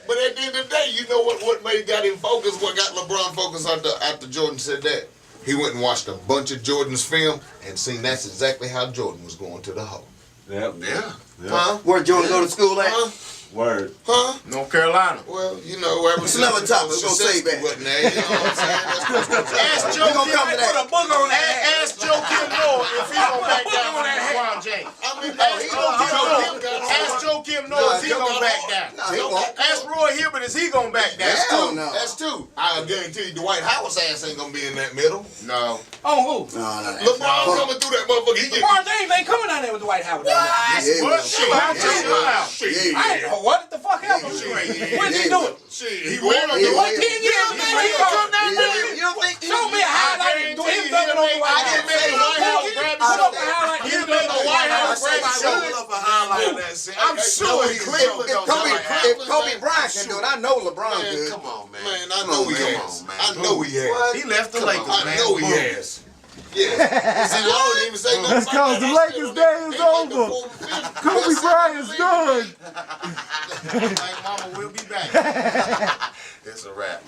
But at the end of the day, you know what made got him focused? What got LeBron focused after Jordan said that? He went and watched a bunch of Jordan's film and seen that's exactly how Jordan was going to the hole. Yep. Yeah. Huh? Where Jordan go to school at? Huh? Word. Huh? North Carolina. Well, you know, ever It's since another topic. We're gonna save Krzyzewski that. wasn't there, you know what I'm saying? Ask Joe We gonna come to Kim. that. Put a booger on that ass. Ask Joe Kim Noah if he gonna back down from LeBron James. I mean, Ask Joe Kim Noah if he gonna back down. No, he won't. Ask Roy Hibbert is he gonna back down. Hell no. That's two. I guarantee you, Dwight Howard's ass ain't gonna be in that middle. No. On who? No. LeBron coming through that motherfucker. He get LeBron James ain't coming down there with Dwight Howard. down there. Yeah, What? well. Shit. Yeah, I ain't know what the fuck happened. What's he doing? shit. He will. will. Yeah. What 10 years? Man, he come down Yeah. there. You don't think Show me a highlight of him thumping on Dwight I Howard. didn't make the White House grab Put his up a highlight of He'll him make thumping the on White Dwight House Howard. grab his Pull up a highlight of that shit. I'm sure he will. If Kobe Bryant can do it, I know LeBron Man, could. come on, man. Man, I know he has. I know he has. He left the Lakers, I man. know he has. Yeah. See, I don't even say no. That's 'cause the Lakers day is over. Kobe Bryant's done. Like mama, we'll be back. It's a wrap.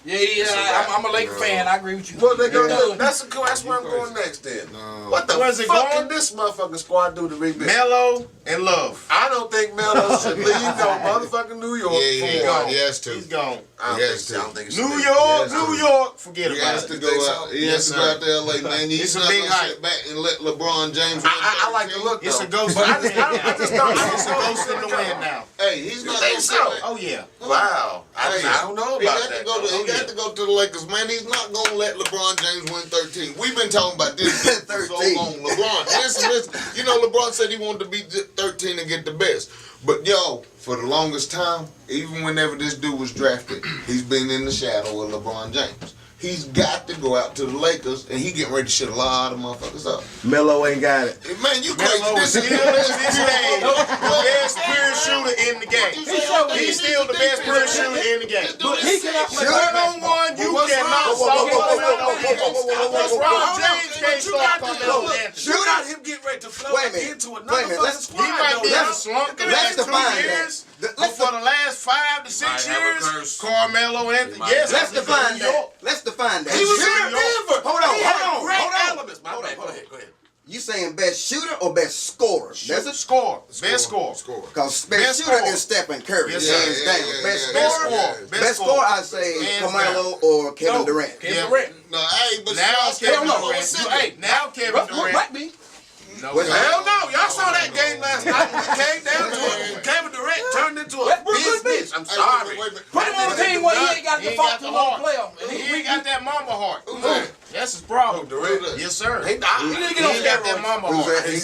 Yeah, I'm a Laker fan. I agree with you. What they gonna do? That's where I'm going next then. What the Where's it fuck going? can this motherfucking squad do to rebuild? Melo and Love. I don't think Melo should leave no motherfucking New York. Yeah, gone. he has to. He's gone. I don't Yes, think so. I don't think it should New leave. York, Yes, New York. Forget He about has it. to You go think out. so? He Yes, has to sir. go out to LA, man. He's It's a not big gonna hype. sit back and let LeBron James. I like the look It's a though. ghost. But I just don't It's a ghost in the wind now. Hey, he's not think gonna so? sit back. Oh yeah. Wow. I don't know He about got that. to go to. He got to go to the Lakers, man. He's not gonna let LeBron James win 13. We've been talking about this for so 13. long. LeBron, listen. You know, LeBron said he wanted to be 13 and get the best. But yo, for the longest time, even whenever this dude was drafted, he's been in the shadow of LeBron James. He's got to go out to the Lakers, and he getting ready to shit a lot of motherfuckers up. Melo ain't got it. Man, you crazy. Melo is This still to this day the best period shooter in the game. He's still the best period shooter in the game. He cannot play One-on-one, you cannot stop Carmelo Anthony. LeBron James can't stop Carmelo Anthony. You got him getting ready to flow Wait a minute. into Wait a another minute. fucking Let's- squad. He might be in a slump the Let's last 2 define that. years, Let's but for the last 5 to 6 Might have a years, curse. Carmelo Anthony. Might Yes, Let's he's in define New that. York. Let's define that. He was Shooter- in Denver. Hold on, He had hold on, great hold on. elements. My bad. Go ahead. You saying best shooter or best scorer? That's a Score. Best score. Because best Best shooter scorer. is Stephen Curry. Yes, hands sir. down. Yeah, Best yeah, scorer, yeah. best scorer, I say Hands Carmelo or Kevin No. Durant. Kevin Durant. No, hey, but Now Kevin no. Durant. You- hey, Now Kevin What Durant. might be? No, What's Hell no. Y'all saw that game last night when it came down to it. Kevin Durant Durant turned into a Westbrook could be. business. I'm sorry. Put him on a team where he ain't got to default to one player. He ain't got that mama heart. Who's that? That's his problem. Durant? Yes, sir. He He didn't get on ain't got that steroids. mama Who's heart. that? He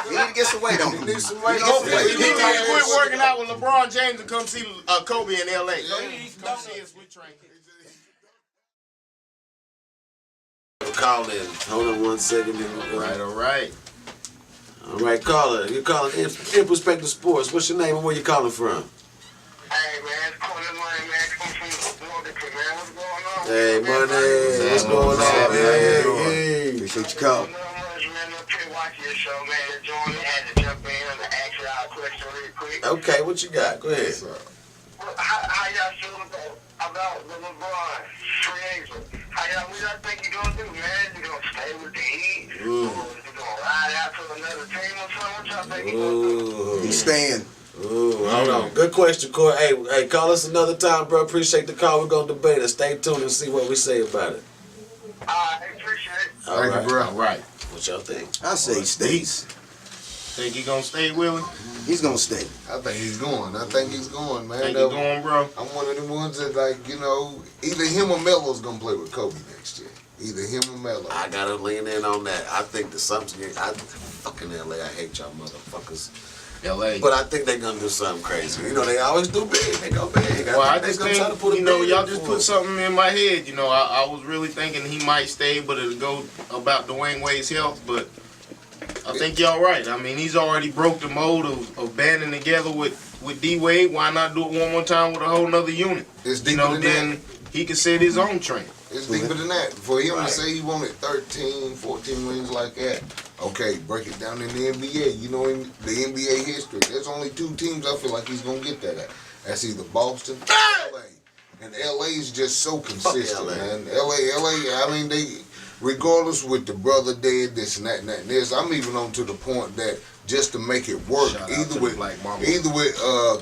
He need to get some weight on He him. needs some weight He off. need to quit working out with LeBron James and come see Kobe in L.A. Come see us. We train. Call in. Hold on 1 second. All right. All right, caller. You're calling in Perspective Sports. What's your name and where you calling from? Hey man, it's Corey Money, man. Come from Morganton, man. What's going on? Hey, Money. What's going on, man? Hey. Appreciate your call. Not much, man. Up here watching your show, man. Enjoying it. Had to jump in and ask you all a question real quick. Okay, what you got? Go ahead. How y'all feel about the LeBron free agent? What y'all think you gonna do, man? You gonna stay with the Heat? Or you gonna ride out to another team or something? What y'all think you gonna do? He's staying. Ooh, hold on. Good question, Corey. Hey, call us another time, bro. Appreciate the call. We're gonna debate it. Stay tuned and see what we say about it. I appreciate it. All right, bro. All right. What y'all think? I say he stays. Think he gonna stay, Willie? He's gonna stay. I think he's going. Man. Think he going, bro? I'm one of the ones that, like, you know, either him or Melo's gonna play with Kobe next year. Either him or Melo. I gotta lean in on that. I think the something. Fucking LA. I hate y'all motherfuckers. L.A. But I think they're gonna do something crazy. You know, they always do big. They go big. Well, I they just gonna try to think, put a you know, bid y'all in just for put him. something in my head. You know, I was really thinking he might stay, but it'll go about Dwayne Wade's health. But I think y'all right. I mean, he's already broke the mold of banding together with D Wade. Why not do it one more time with a whole nother unit? It's You deeper know, than then that. he can set his own train. It's deeper than that. For him Right. to say he wanted 13, 14 rings like that, okay, break it down in the NBA. You know, in the NBA history, there's only 2 teams I feel like he's going to get that at. That's either Boston or LA. And LA is just so consistent, LA. man. LA, I mean, they, regardless with the brother dead, this and that and that and this, I'm even on to the point that just to make it work, Shout out to either the with Black Mamba.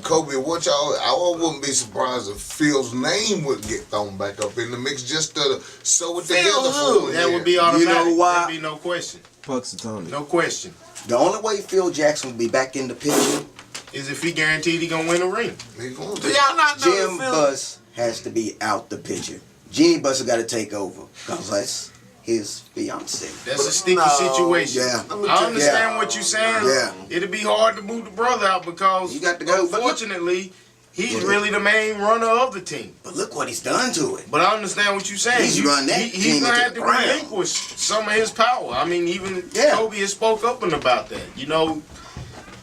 Kobe or what y'all, I wouldn't be surprised if Phil's name would get thrown back up in the mix just to sew it together for him. That would be automatic. You know why? There'd be no question. Puxatony. No question. The only way Phil Jackson will be back in the picture, Is if he guaranteed he gonna win a ring. He going Do to. y'all not know Jim the Phil? Buss has to be out the picture. Jeannie Buss got to take over because that's his fiance. That's But a sticky no. situation. Yeah. I understand what you're saying. Yeah. It'd be hard to move the brother out because You got to go. unfortunately, he's But- really the main runner of the team. But look what he's done to it. But I understand what you're saying. He's run that he's team gonna into have the to ground. relinquish some of his power. I mean, even Yeah. Kobe has spoke up about that. You know,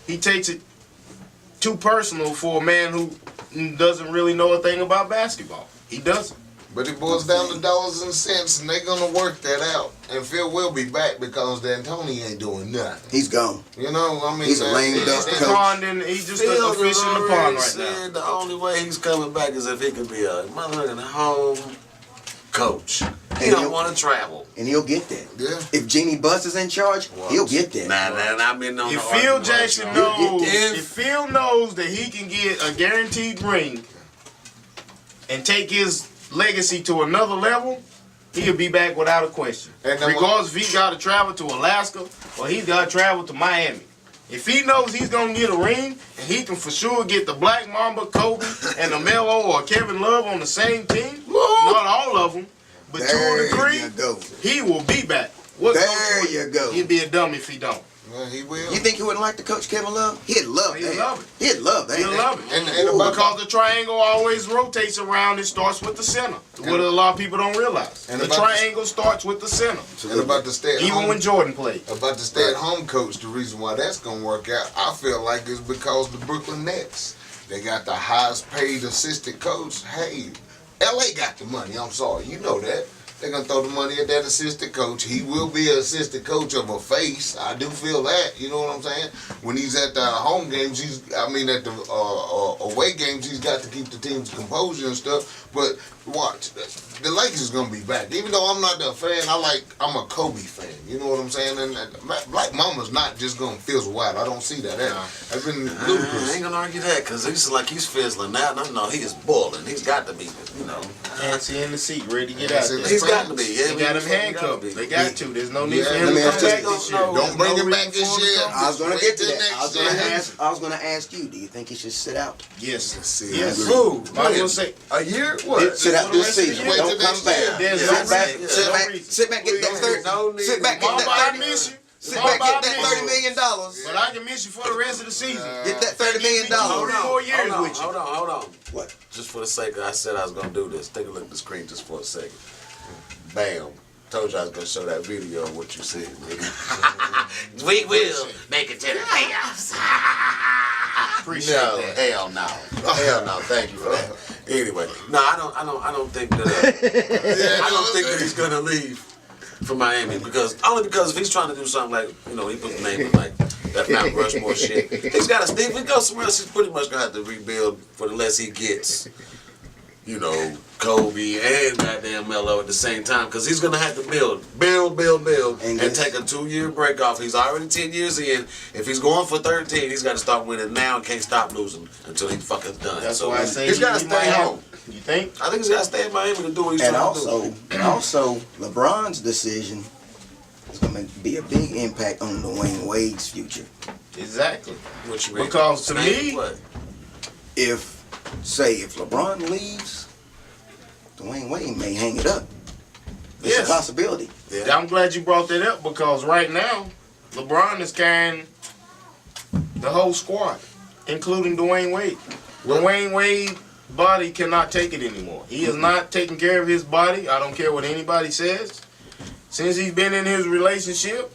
he takes it too personal for a man who doesn't really know a thing about basketball. He doesn't. But it boils down to dollars and cents, and they're gonna work that out. And Phil will be back because D'Antoni ain't doing nothing. He's gone. You know, I mean, He's a lame duck The coach. pond and he's just Phil a fish in the already pond right now. said the only way he's coming back is if he could be a motherfucking home coach. He And don't he'll- want to travel. And he'll get there. Yeah. If Jeannie Buss is in charge, he'll get there. Nah, I've been on If the Phil argument Jackson right knows, If- if Phil knows that he can get a guaranteed ring and take his legacy to another level, he'll be back without a question. And then Regardless if he got to travel to Alaska or he's got to travel to Miami. If he knows he's going to get a ring and he can for sure get the Black Mamba, Kobe, and the Melo or Kevin Love on the same team, not all of them, but 2 There or 3, you go. he will be back. What There coach would- you go. He'd be a dummy if he don't. Well, he will. You think he wouldn't like to coach Kevin Love? He'd love He'd that. love it. He'd love that. He'll love it. And about Because the triangle always rotates around, it starts with the center. What a lot of people don't realize. And The about triangle starts with the center. and about to stay at Even home. when Jordan played. About the stay-at-home coach, the reason why that's gonna work out, I feel like, is because the Brooklyn Nets, they got the highest-paid assistant coach. Hey, LA got the money. I'm sorry, you know that. They're gonna throw the money at that assistant coach. He will be an assistant coach of a face. I do feel that. You know what I'm saying? When he's at the home games, at the away games, he's got to keep the team's composure and stuff. But watch, the Lakers is gonna be back. Even though I'm not a fan, I'm a Kobe fan. You know what I'm saying? And Black Mama's not just gonna fizzle out. I don't see that. That's been I ludicrous. ain't gonna argue that because he's like he's fizzling out. And I know he is boiling. He's got to be, you know. Nancy in the seat, ready to get Yeah, out see, there. He's got got to be. Yeah, They got him handcuffed. They got to. There's no need for him Let to me come ask you back this. this year. Don't bring him back reason this for him to year. come. I was gonna Wait get to till that. next I was gonna ask you. Do you think he should sit out? Yes. See, Yes. Who? I will say. A year? What? Sit out for the this rest of the season. year. Don't Wait till come next back. year. There's Sit no back. reason. Sit No back. reason. Sit back. Get that No 30. need. Sit back. Get Mama, I that miss 30. you. Sit Mama, back. Get I that miss $30 you. million. But I can miss you for the rest of the season. Get that $30 million. Hold on. 4 years hold on, with you. hold on. What? Just for the sake of, I said I was gonna do this. Take a look at the screen just for a second. Bam. Told you I was gonna show that video of what you said, nigga. We will make it to the playoffs. Appreciate No, that. hell no. Hell no, thank you for that. Anyway, no, I don't think that I don't think that he's gonna leave for Miami because if he's trying to do something like, you know, he put the name in like that Mount Rushmore shit. He's gotta stay. If he goes somewhere else, he's pretty much gonna have to rebuild for the less he gets. You know, Kobe and goddamn Melo at the same time, because he's gonna have to build, and take a 2-year break off. He's already 10 years in. If he's going for 13, he's got to start winning now and can't stop losing until he fucking done. That's so why I say he's got to he stay might have- home. You think? I think he's got to stay in Miami to do what he's And trying to do. also, LeBron's decision is going to be a big impact on Dwayne Wade's future. Exactly. What you mean? Because to me, what? If LeBron leaves, Dwayne Wade may hang it up. It's Yes. a possibility. Yeah. I'm glad you brought that up because right now, LeBron is carrying the whole squad, including Dwayne Wade. Dwayne Wade's body cannot take it anymore. He is not taking care of his body. I don't care what anybody says. Since he's been in his relationship,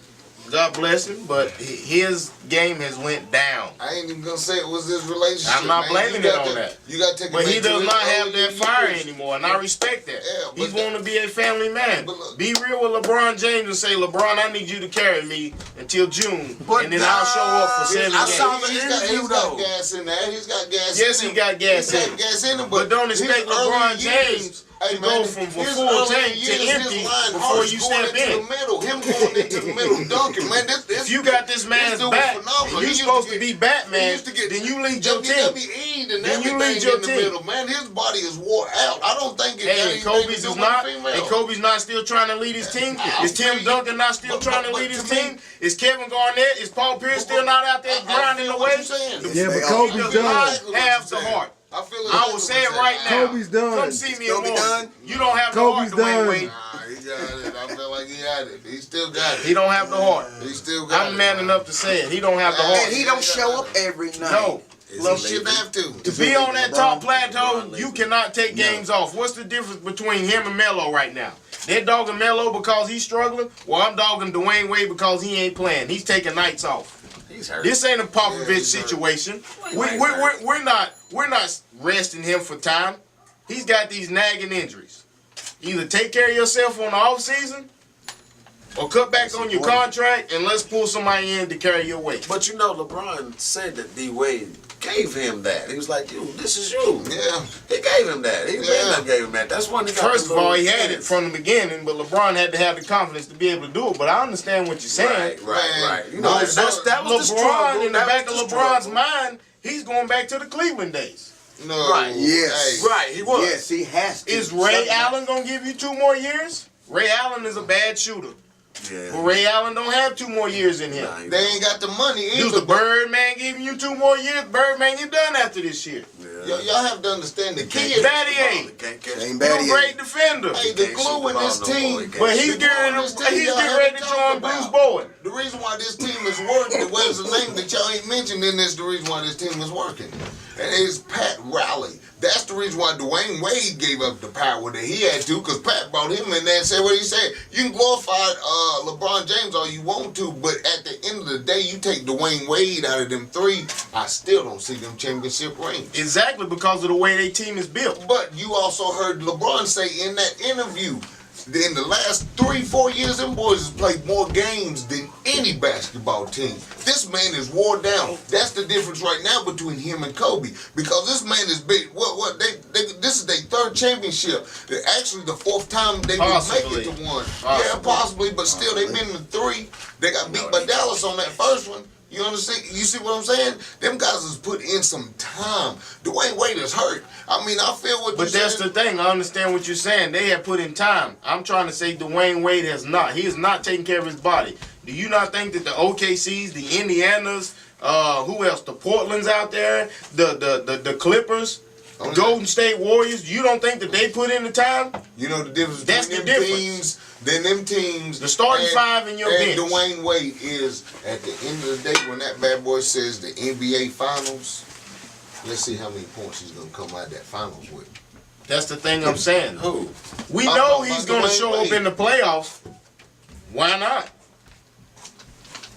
God bless him, but his game has went down. I ain't even gonna say it was his relationship. I'm not man. blaming You it got on to- that. You got to take it But he back to does his not have early that fire years. anymore, and I respect that. Yeah, but He's going to be a family man. But look- Be real with LeBron James and say, LeBron, I need you to carry me until June, But and then I'll show up for 7 I games. saw the He's interview, got though. gas in there. He's got gas Yes, in he him. got gas He's in got him. gas in him, But don't his expect early LeBron years- James Hey, to man, go from his full early tank to years, his empty line before arch you going step into in. the middle. Him going into the middle, dunking, man. This If you got this man's dude was back, phenomenal. and He you're used supposed to to get- be Batman, he used to get then you lead your team. WWE'd and Then you everything lead your in the team. middle, man. His body is wore out. I don't think it got Hey, and anything Kobe's to do is with not. female. And Kobe's not still trying to lead his team. Is Tim feel Duncan not still But- trying to but lead his to me- team? Is Kevin Garnett? Is Paul Pierce still not out there grinding feel the what way? you're saying. Yeah, but He Kobe's does done. not Exactly what have the you're saying. heart. I feel I will say it right now. Kobe's done. Come see me in Kobe Morgan. done. You don't have the heart, Kobe's Dwayne done. Wade. Nah, he got it. I feel like he had it. He still got it. He don't have the heart. He still got it. I'm man enough to say it. He don't have the heart. And he don't show up every night. No. He shouldn't have to. To be on that top plateau, you cannot take games off. What's the difference between him and Melo right now? They're dogging Melo because he's struggling. Well, I'm dogging Dwayne Wade because he ain't playing. He's taking nights off. He's hurt. This ain't a Popovich Yeah, he's hurt. situation. We're not resting him for time. He's got these nagging injuries. Either take care of yourself on the off season, or cut back on your contract, and let's pull somebody in to carry your weight. But you know, LeBron said that D Wade gave him that. He was like, "You, this is you." Yeah. He gave him that. He gave him that. That's when he got. First the of all, little he had it chance. from the beginning, but LeBron had to have the confidence to be able to do it. But I understand what you're saying. Right. You No, know, that was the LeBron, struggle. in the That back was of the LeBron's struggle. mind, he's going back to the Cleveland days. No. Right. Yes. Hey, Right, he was. Yes, he has to. Is Ray Allen going to give you 2 more years? Ray Allen is a bad shooter. Yeah. But Ray Allen don't have 2 more years in him. Nah, he They ain't got the money Is either. the Birdman giving you 2 more years? Birdman, you're done after this year. Y'all have to understand the kid. Battier, Can't catch Ain't the you're bad a yet. great defender. Hey, the Can't glue shoot in the this ball no more. team. He can't But he's The glue getting in this team he's y'all getting have ready to to talk join Bruce about. Bowen. The reason why this team is working, what's the name that y'all ain't mentioned in this, the reason why this team is working. And it's Pat Riley. That's the reason why Dwayne Wade gave up the power that he had to, because Pat brought him in there and said what he said. You can glorify LeBron James all you want to, but at the end of the day, you take Dwayne Wade out of them 3, I still don't see them championship rings. Exactly because of the way their team is built. But you also heard LeBron say in that interview, in the last 3-4 years, them boys has played more games than any basketball team. This man is wore down. That's the difference right now between him and Kobe, because this man is big. This is their 3rd championship. They're actually the 4th time they would make it to one. Yeah, possibly, but still they've been to 3. They got beat by Dallas on that first one. You understand? You see what I'm saying? Them guys has put in some time. Dwayne Wade is hurt. I mean, I feel what you're saying. But that's the thing. I understand what you're saying. They have put in time. I'm trying to say Dwayne Wade has not. He is not taking care of his body. Do you not think that the OKCs, the Indianas, who else? The Portlands out there, the Clippers, the Golden State Warriors, you don't think that they put in the time? You know the difference That's between the them difference. teams. Then them teams, The starting five in your bench. And Dwayne Wade is at the end of the day when that bad boy says the NBA Finals. Let's see how many points he's gonna come out of that Finals with. That's the thing I'm saying. Who? We I'm know talking he's about going to Dwayne show up Wade. in the playoffs. Why not?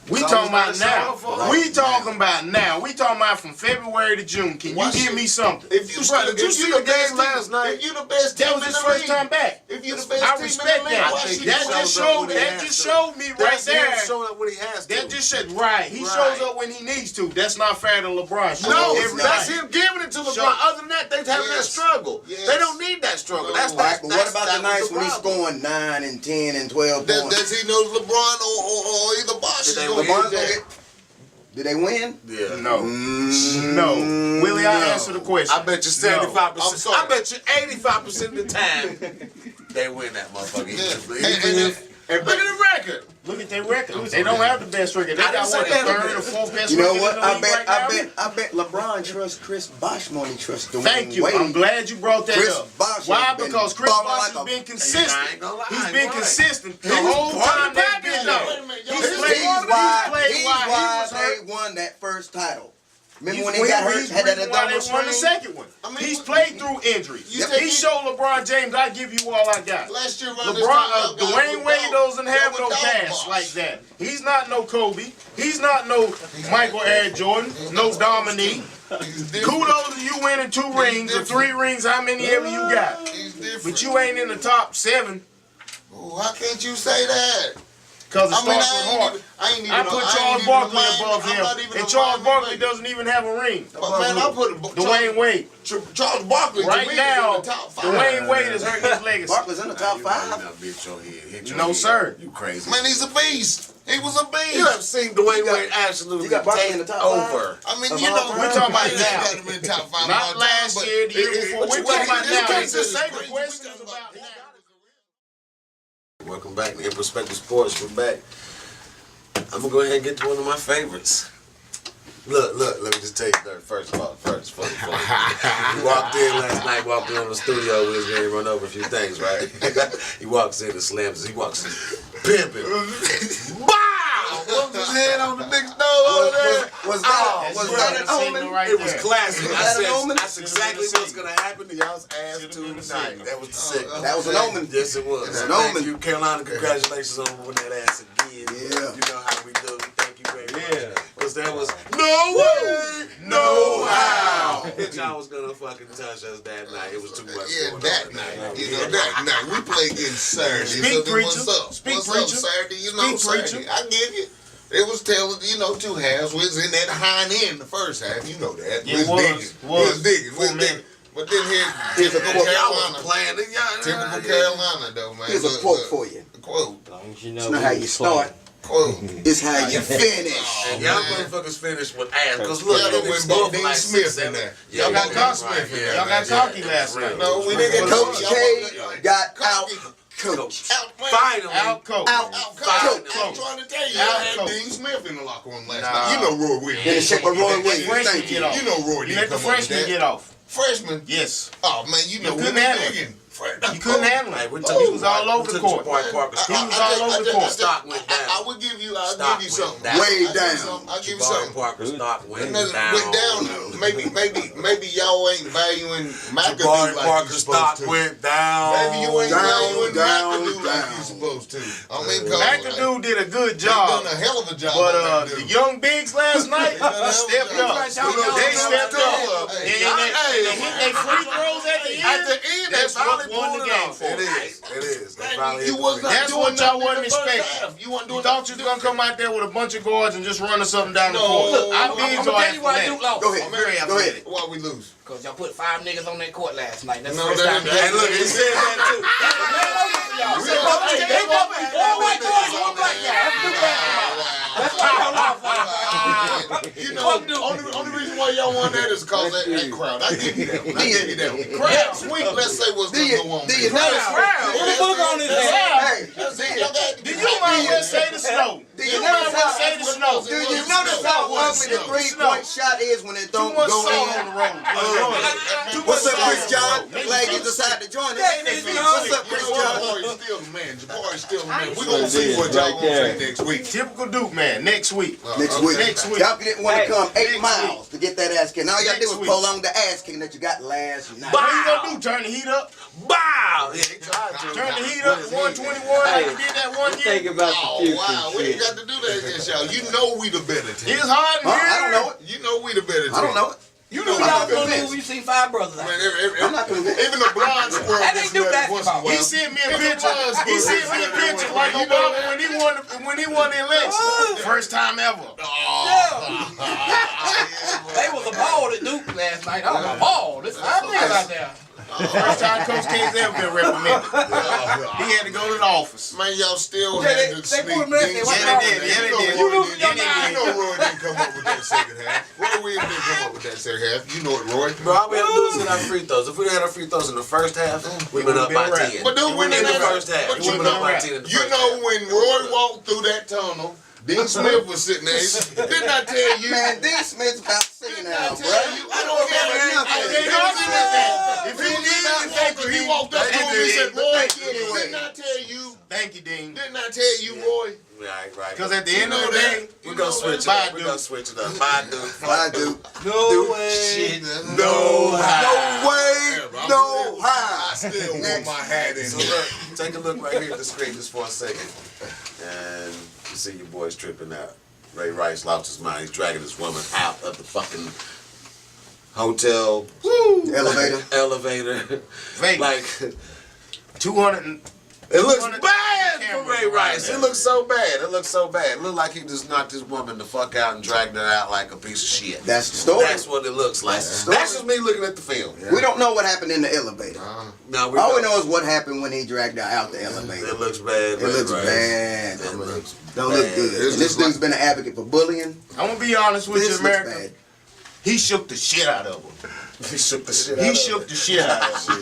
We That's talking all about he's gotta now. show up for. We talking about now. We talking about from February to June. Can you Watch give it. me something? If you Brother, did you see the game last night? If you the best team That was in his the first league, time back. if you the best I team respect in the league, that. why I think should he That you just shows up showed. when he That has just to. showed me right That's him there. showing up when he has to. That just said right. He Right. shows up when he needs to. That's not fair to LeBron. Shows No, up every that's night. him giving it to LeBron. Show- Other than that, they having that Yes. struggle. Yes. They don't need that struggle. That's No. Right, but what about the that was nights when he's problem. scoring 9 and 10 and 12 points? Does he know LeBron or either Bosh is Did they going win? to do that? Did they win? Yeah. No. No. Willie, I answer the question. I bet you No. 75%. I'm sorry. I bet you 85% of the time they win that motherfucker. Yeah. And look at the record. Look at their record. They don't have the best record. They I got didn't what, say the that. third or fourth best You know record what? in the league right now? I bet LeBron trusts Chris Bosh more than he trusts Dwayne Thank you. Wade. I'm glad you brought that Chris up. Bosh Why? has been Because Chris balling Bosh like has a- been I ain't consistent. gonna lie, He's been right. consistent the He was whole part time of the they've package, been though. there. Wait a minute, y'all He's see played He's while why he was they hurt. won that first title. Remember He's when he got hurt, he's had that reason why double they won the string? second one. I mean, He's what- played through injuries. You He think showed LeBron James, I give you all I got. Last year around this LeBron, time, y'all guys Dwayne were Wade dog- doesn't have y'all no were dog pass boss. like that. He's not no Kobe. He's not no Michael Air Jordan. No Dominique. He's different. Kudos to you winning 2 rings or 3 rings. How many ever you got? He's different. But you ain't in the top 7 Oh, how can't you say that? because it I mean, starts with heart. I ain't even. I put Charles Barkley above him, and Charles Barkley doesn't even have a ring. But man, I put Dwayne Wade. Charles Barkley to Right me now, is in the top 5. Dwayne Wade is hurting his legacy. Barkley's in the top 5. Bitch, your head. Hit your No, head. sir. You crazy. Man, he's a beast. He was a beast. You have seen Dwayne You got- Wade absolutely you got Barkley in the take top 5? over. I mean, Of you all know, time? We're talking about he now. got him in top 5 Not all time, last but year, the year before. We're talking about now. can't just say The question is about now. Welcome back to In Perspective Sports. We're back. I'm gonna go ahead and get to one of my favorites. Look, let me just tell you first of all, he walked in last night, walked in the studio, we was going to run over a few things, right? He walks in and slams, he walks in, pimping. Bow! Bumps his head on the big stove over there. Was that That's an the signal omen? right It was there. classic. that an omen? That's exactly what's going to happen to y'all's ass tonight. That was the signal. That was an omen. Yes, it was. It's an Thank omen. you, Carolina. Congratulations on winning that ass again. Yeah. You know how we do. Thank you very much. Yeah. Because there was no way, no how that y'all was going to fucking touch us that night. It was too much Yeah, going that on night. You know, that night. We play against Saturday. Speak, so then what's preacher. up? Speak, what's preacher. up, Saturday? You know, Speak, preacher. Saturday. I give you. It was telling, you know, 2 halves. We was in that hind end the first half. You know that. It was. We was digging. We was For a digging. minute. But then Here's a typical quote. Y'all Carolina. was playing. Typical Carolina, though, man. Here's a Look, quote look. for you. A quote. It's not how you start, Quote. it's how you finish. And y'all man. motherfuckers finished with ass. Because look, Y'all they done went scored Dean for like Smith 6, 7. in there. Yeah, Y'all got yeah, Don right, Smith in yeah, there. Y'all got yeah, Cocky yeah, last real. night. No, we didn't get Coach Y'all K got got out Cocky. coached. Finally. Out coach. Out I'm coached. trying to tell you, Out I had coach. Dean Smith in the locker room last Nah. night. You know Roy Williams. In the shape of Roy Williams. Freshman Thank get you. off. You know Roy You didn't let the come up with freshman that. get off. Freshman? Yes. Oh, man, you know You couldn't we handle it. digging. You couldn't handle Hey, it. we He was all over the court. Parker. He was all over the court. Stock went down. I would give you, I'll Stock give you went something. down. Way I'll down. give you Jabari something. Parker's stock went Went down. down. Maybe y'all ain't valuing McAdoo Jabari like you Parker's supposed stock to. went down. Maybe you ain't Down, valuing down, McAdoo like down. you supposed to. I mean, cause McAdoo did a good they done job. a hell of a job. But on the McAdoo. young bigs last night stepped up. They stepped up. And they free throws at the At the end. end, That's they finally what won pulled the it game off. for It us. is. They finally You hit was the not free That's doing what y'all nothing in wasn't the first expecting. half. You wasn't You doing thought you was gonna come out there with a bunch of guards and just run or something down the No. court. Look, Our I'm bigs gonna are tell you why Duke athletic. lost. Go ahead. Very Go ahead. athletic. Why we lose? Cause y'all put 5 niggas on that court last night. That's the No, first time. Hey, look, he said that too. They both be 4 white boys, 1 black guy. That's good basketball. That's why y'all lost. You know, only reason why y'all won that is because that crowd. I give you that one. I give you that one. Crowd sweet, let's say, was the one. Do you know the crowd? Put a book on his head. Do you mind what say the snow? Do you notice how ugly the 3-point shot is when it don't go in? What's up, Chris John? Glad you decided to join us. What's up, Chris John? Jabari's still the man. Jabari's still the man. We're going to see what y'all going to say next week. Typical Duke man. Next week. Next week. Next week. Y'all didn't want to come 8 next miles to get that ass kicking. All y'all did was Next week. prolong the ass kicking that you got last night. What you gonna do? Turn the heat up? Bow! Turn the heat up to 121 like you did that one year? Think about the Oh, future. wow. We ain't got to do that against y'all. You know we the better team. It's hard in here. I don't know it. You know we the better team. I don't know it. You know we Y'all the gonna better lose team. when you see 5 brothers out Man, there. I'm not convinced. even the blind squirrel That gets ain't do nutted once in a basketball. He while. sent me a picture. He sent me a picture like Obama when he won the election. First time ever. They was a ball at Duke last night. I was a ball. There's 5 niggas out there. First time Coach K's ever been reprimanded. He had to go to the office. Man, y'all still Yeah, had they to sneak put him in there. things What's in. wrong with that? You know Yeah, Roy they did. didn't- Yeah, you know Roy didn't come up with that second half. Roy Williams didn't come up with that second half. You know it, Roy. Bro, all we had to do is hit our free throws. If we had our free throws in the first half, we went up by 10. But dude, when in they the first half, but we you went up by know- 10 in the You first know half. when Roy walked through that tunnel, Dean Smith was sitting there. Didn't I tell you? Man, Dean Smith's about senile, I bro. tell you, I don't remember nothing. If he needed anything, he walked up to him and said, Roy, didn't I tell you? Thank you, Dean. Didn't I tell you, Roy? Right. Because at the end of the day, We're gonna switch it up. We're gonna switch it up. Bye, dude. Bye, dude. No way. No how. No way. No how. I still want my hat in So here. look, take a look right here at the screen just for a second. And you see your boy's tripping out. Ray Rice lost his mind. He's dragging this woman out of the fucking hotel elevator. Vegas. Like, 200. it looks 200 bad for cameras Ray Rice. around It looks so bad. It looks so bad. It looked like he just knocked this woman the fuck out and dragged her out like a piece of shit. That's the story. That's what it looks like. That's That's, the just me looking at the film. We don't know what happened in the elevator. No, we All we don't. know is what happened when he dragged her out the elevator. It looks bad. It looks Ray Rice. bad. It looks Don't look bad. good. It's And this just dude's been an advocate for bullying. I'm going to be honest with This you, looks America. bad. He shook the shit out of her. He shook the shit out He of shook the shit out of her.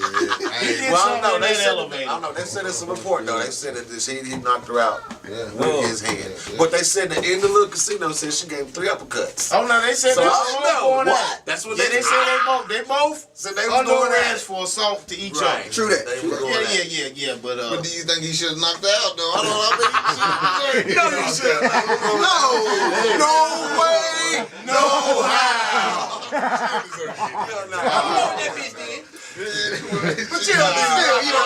He did Well, I something don't know. in They that said, I elevator. don't know. They said it's a report though. They said that he knocked her out with Whoa. his hand. But they said that in the little casino said she gave him 3 uppercuts. Oh, no, they said So they I was don't know. going What? at. That's what Yeah, they said they both said they was under going at arrest it. for assault to each Right. other. True that. They True were that. going at it. Yeah, but But do you think he should have knocked her out, though? I don't know. I think No, you should. No way. No how. What that bitch did? But you don't do that. You know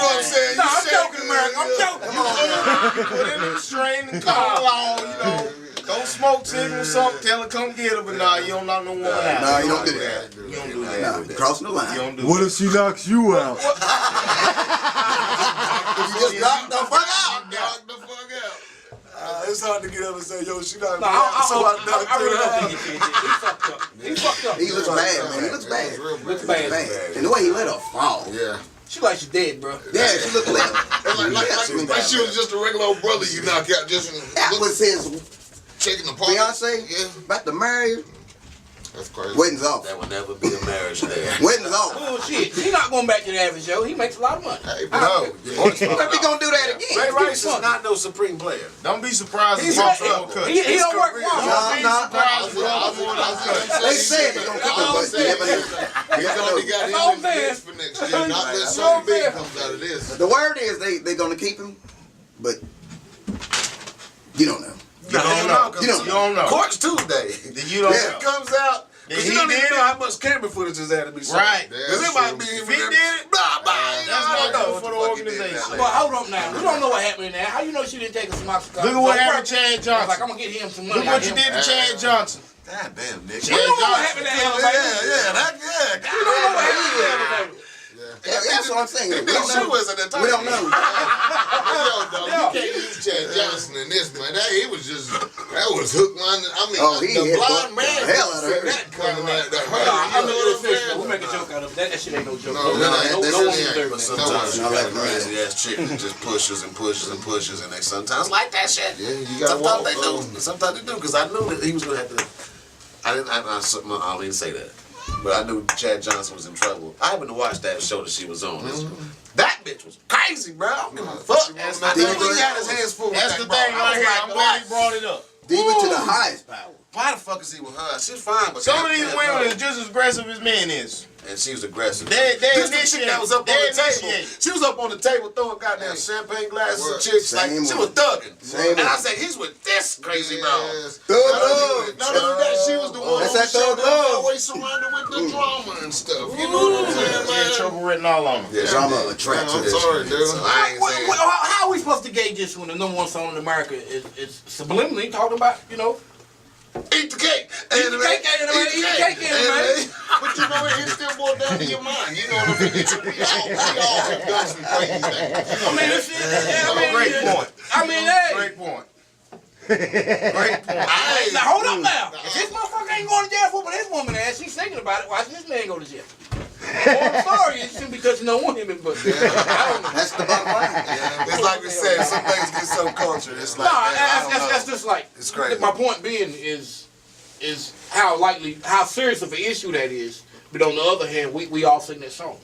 what I'm saying? No, I'm joking, America. I'm joking. put in the strain and call law, you know. Don't smoke signal or something, tell her come get her, but nah, you don't knock no woman out. No, you don't do that. You don't do that. No, crossing the You line. don't do What that. if she knocks you out? You just knocked the fuck out. Knock the fuck out. It's hard to get up and say, yo, she not No, me out, so I knocked I really her don't out. think he did. He fucked up. He fucked up. He looks bad, man. He looks bad. It's real Looks bad. bad. Bad. And the way he let her fall. Yeah. She like she dead, bro. Yeah, she looked lit. Like she was just a regular old brother you knock out just That was his checking the party. fiance. Yeah. About to marry her. That's crazy. Wedding's off. There will never be a marriage there. Wedding's off. Bullshit. He not going back to the average show. He makes a lot of money. Hey, no. If he gonna do that Ray again. Rice is not no supreme player. Don't be surprised if He's Walker in don't cut. He don't work career. well. Don't be Nah, surprised if Walker don't cut. They said they're gonna keep him, but you never know. He's only got That's all him I'm in saying. this for next year. Not that That's all I'm something big saying. comes out of this. The word is they're gonna keep him, but you don't know. You don't know. You don't You don't know. Court's Tuesday. You don't Yeah. It know. comes out. Because He you don't did even it. know how much camera footage is there to be shown. Right. Because it might be If he did it, that's not good for the organization. But hold up now. We don't know what happened in there. How you know she didn't take a Suboxone? Look at what happened to Chad I was like, Johnson. I'm gonna get him some money. Look what you did to Chad Johnson. God damn, Nick. We don't know what happened in the elevator. Yeah, that, yeah. We don't know what happened in the elevator. Yeah, That's what I'm saying. We don't She know. was an attorney. We don't know. Yo, dog, you can't use Chad Johnson in this, man. That was hook, line. I mean, Oh, he the hit blind the man hell out of her. that coming at the Nah, hurt. I'm making it official. We make a joke out of that. That shit ain't no joke. No, No that one shit deserves But that. sometimes you No, got like a crazy ass chick that just pushes and pushes and pushes, and they sometimes like that shit. Yeah, you gotta Sometimes walk. they do. Sometimes they do, because I knew that he was gonna have to. I don't even say that, but I knew Chad Johnson was in trouble. I happened to watch that show that she was on. That bitch was crazy, bro. I don't give a fuck. I knew he had his hands full with That's that the ball. thing I right was here. like, I'm glad he brought it up. Diva to the highest power. why the fuck is he with her? She's fine, but Some of these goddamn, women bro. is just as aggressive as men is. And she was aggressive. They This the chick that was up on they the table. initiate. She was up on the table throwing goddamn champagne glasses Word. at chicks. Like, Same she one. was thugging. Same And I one. said, he's with this crazy bro. Yes. Thug Not love. only that, she was the one That's on the that show thug that was love. always surrounded with the drama and stuff. You know what I'm saying, man? Trouble written all on them. Yeah, Drama man. attracts I'm this. sorry, dude. So I ain't saying. How are we supposed to gauge this when the number one song in America is subliminally talking about, you know? Eat the cake. Eat the cake, anime. Eat the cake, anime. But you know, it still boils down to your mind. You know what I mean? We all have done some crazy things. I mean, this shit, Great point. I mean, hey. Great point. Great point. Now hold up now. If this motherfucker ain't going to jail for this woman ass, she's thinking about it. Why should this man go to jail? I'm sorry, it's simply because you don't want him, but I don't know. That's the bottom line. It's like we said, some things get so cultured. It's like, No, man, I don't know. that's just like, It's crazy. my point being is how serious of an issue that is. But on the other hand, we all sing that song.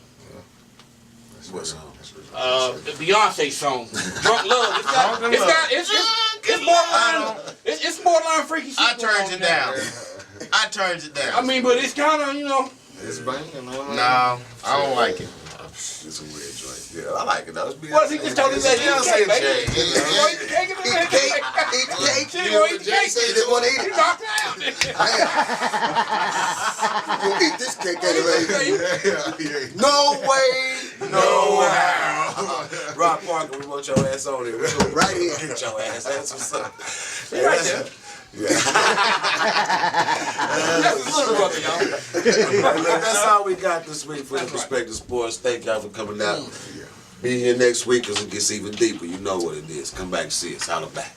What song? The Beyonce song, "Drunk Love." It's borderline freaky shit. I going turned on it there. down. I turned it down. I mean, but it's kind of, you know. It's banging, man. No, I don't like it. It's a weird joint. Yeah, I like it though. What if he just told him that Beyonce eat the cake, Jay, baby? you know? You want to eat the cake? Eat the cake. Eat the cake. She didn't want to eat the cake. He didn't want to eat He it. knocked out. You gonna eat this cake anyway. Yeah. No way. No how. Rock Parker, we want your ass on here. Right here. Get your ass. That's what's up. He right there. Yeah. That's his little brother, y'all. Look, that's all we got this week for the Perspective Sports. Thank y'all for coming out. Be here next week because it gets even deeper. You know what it is. Come back and see us. Holla back.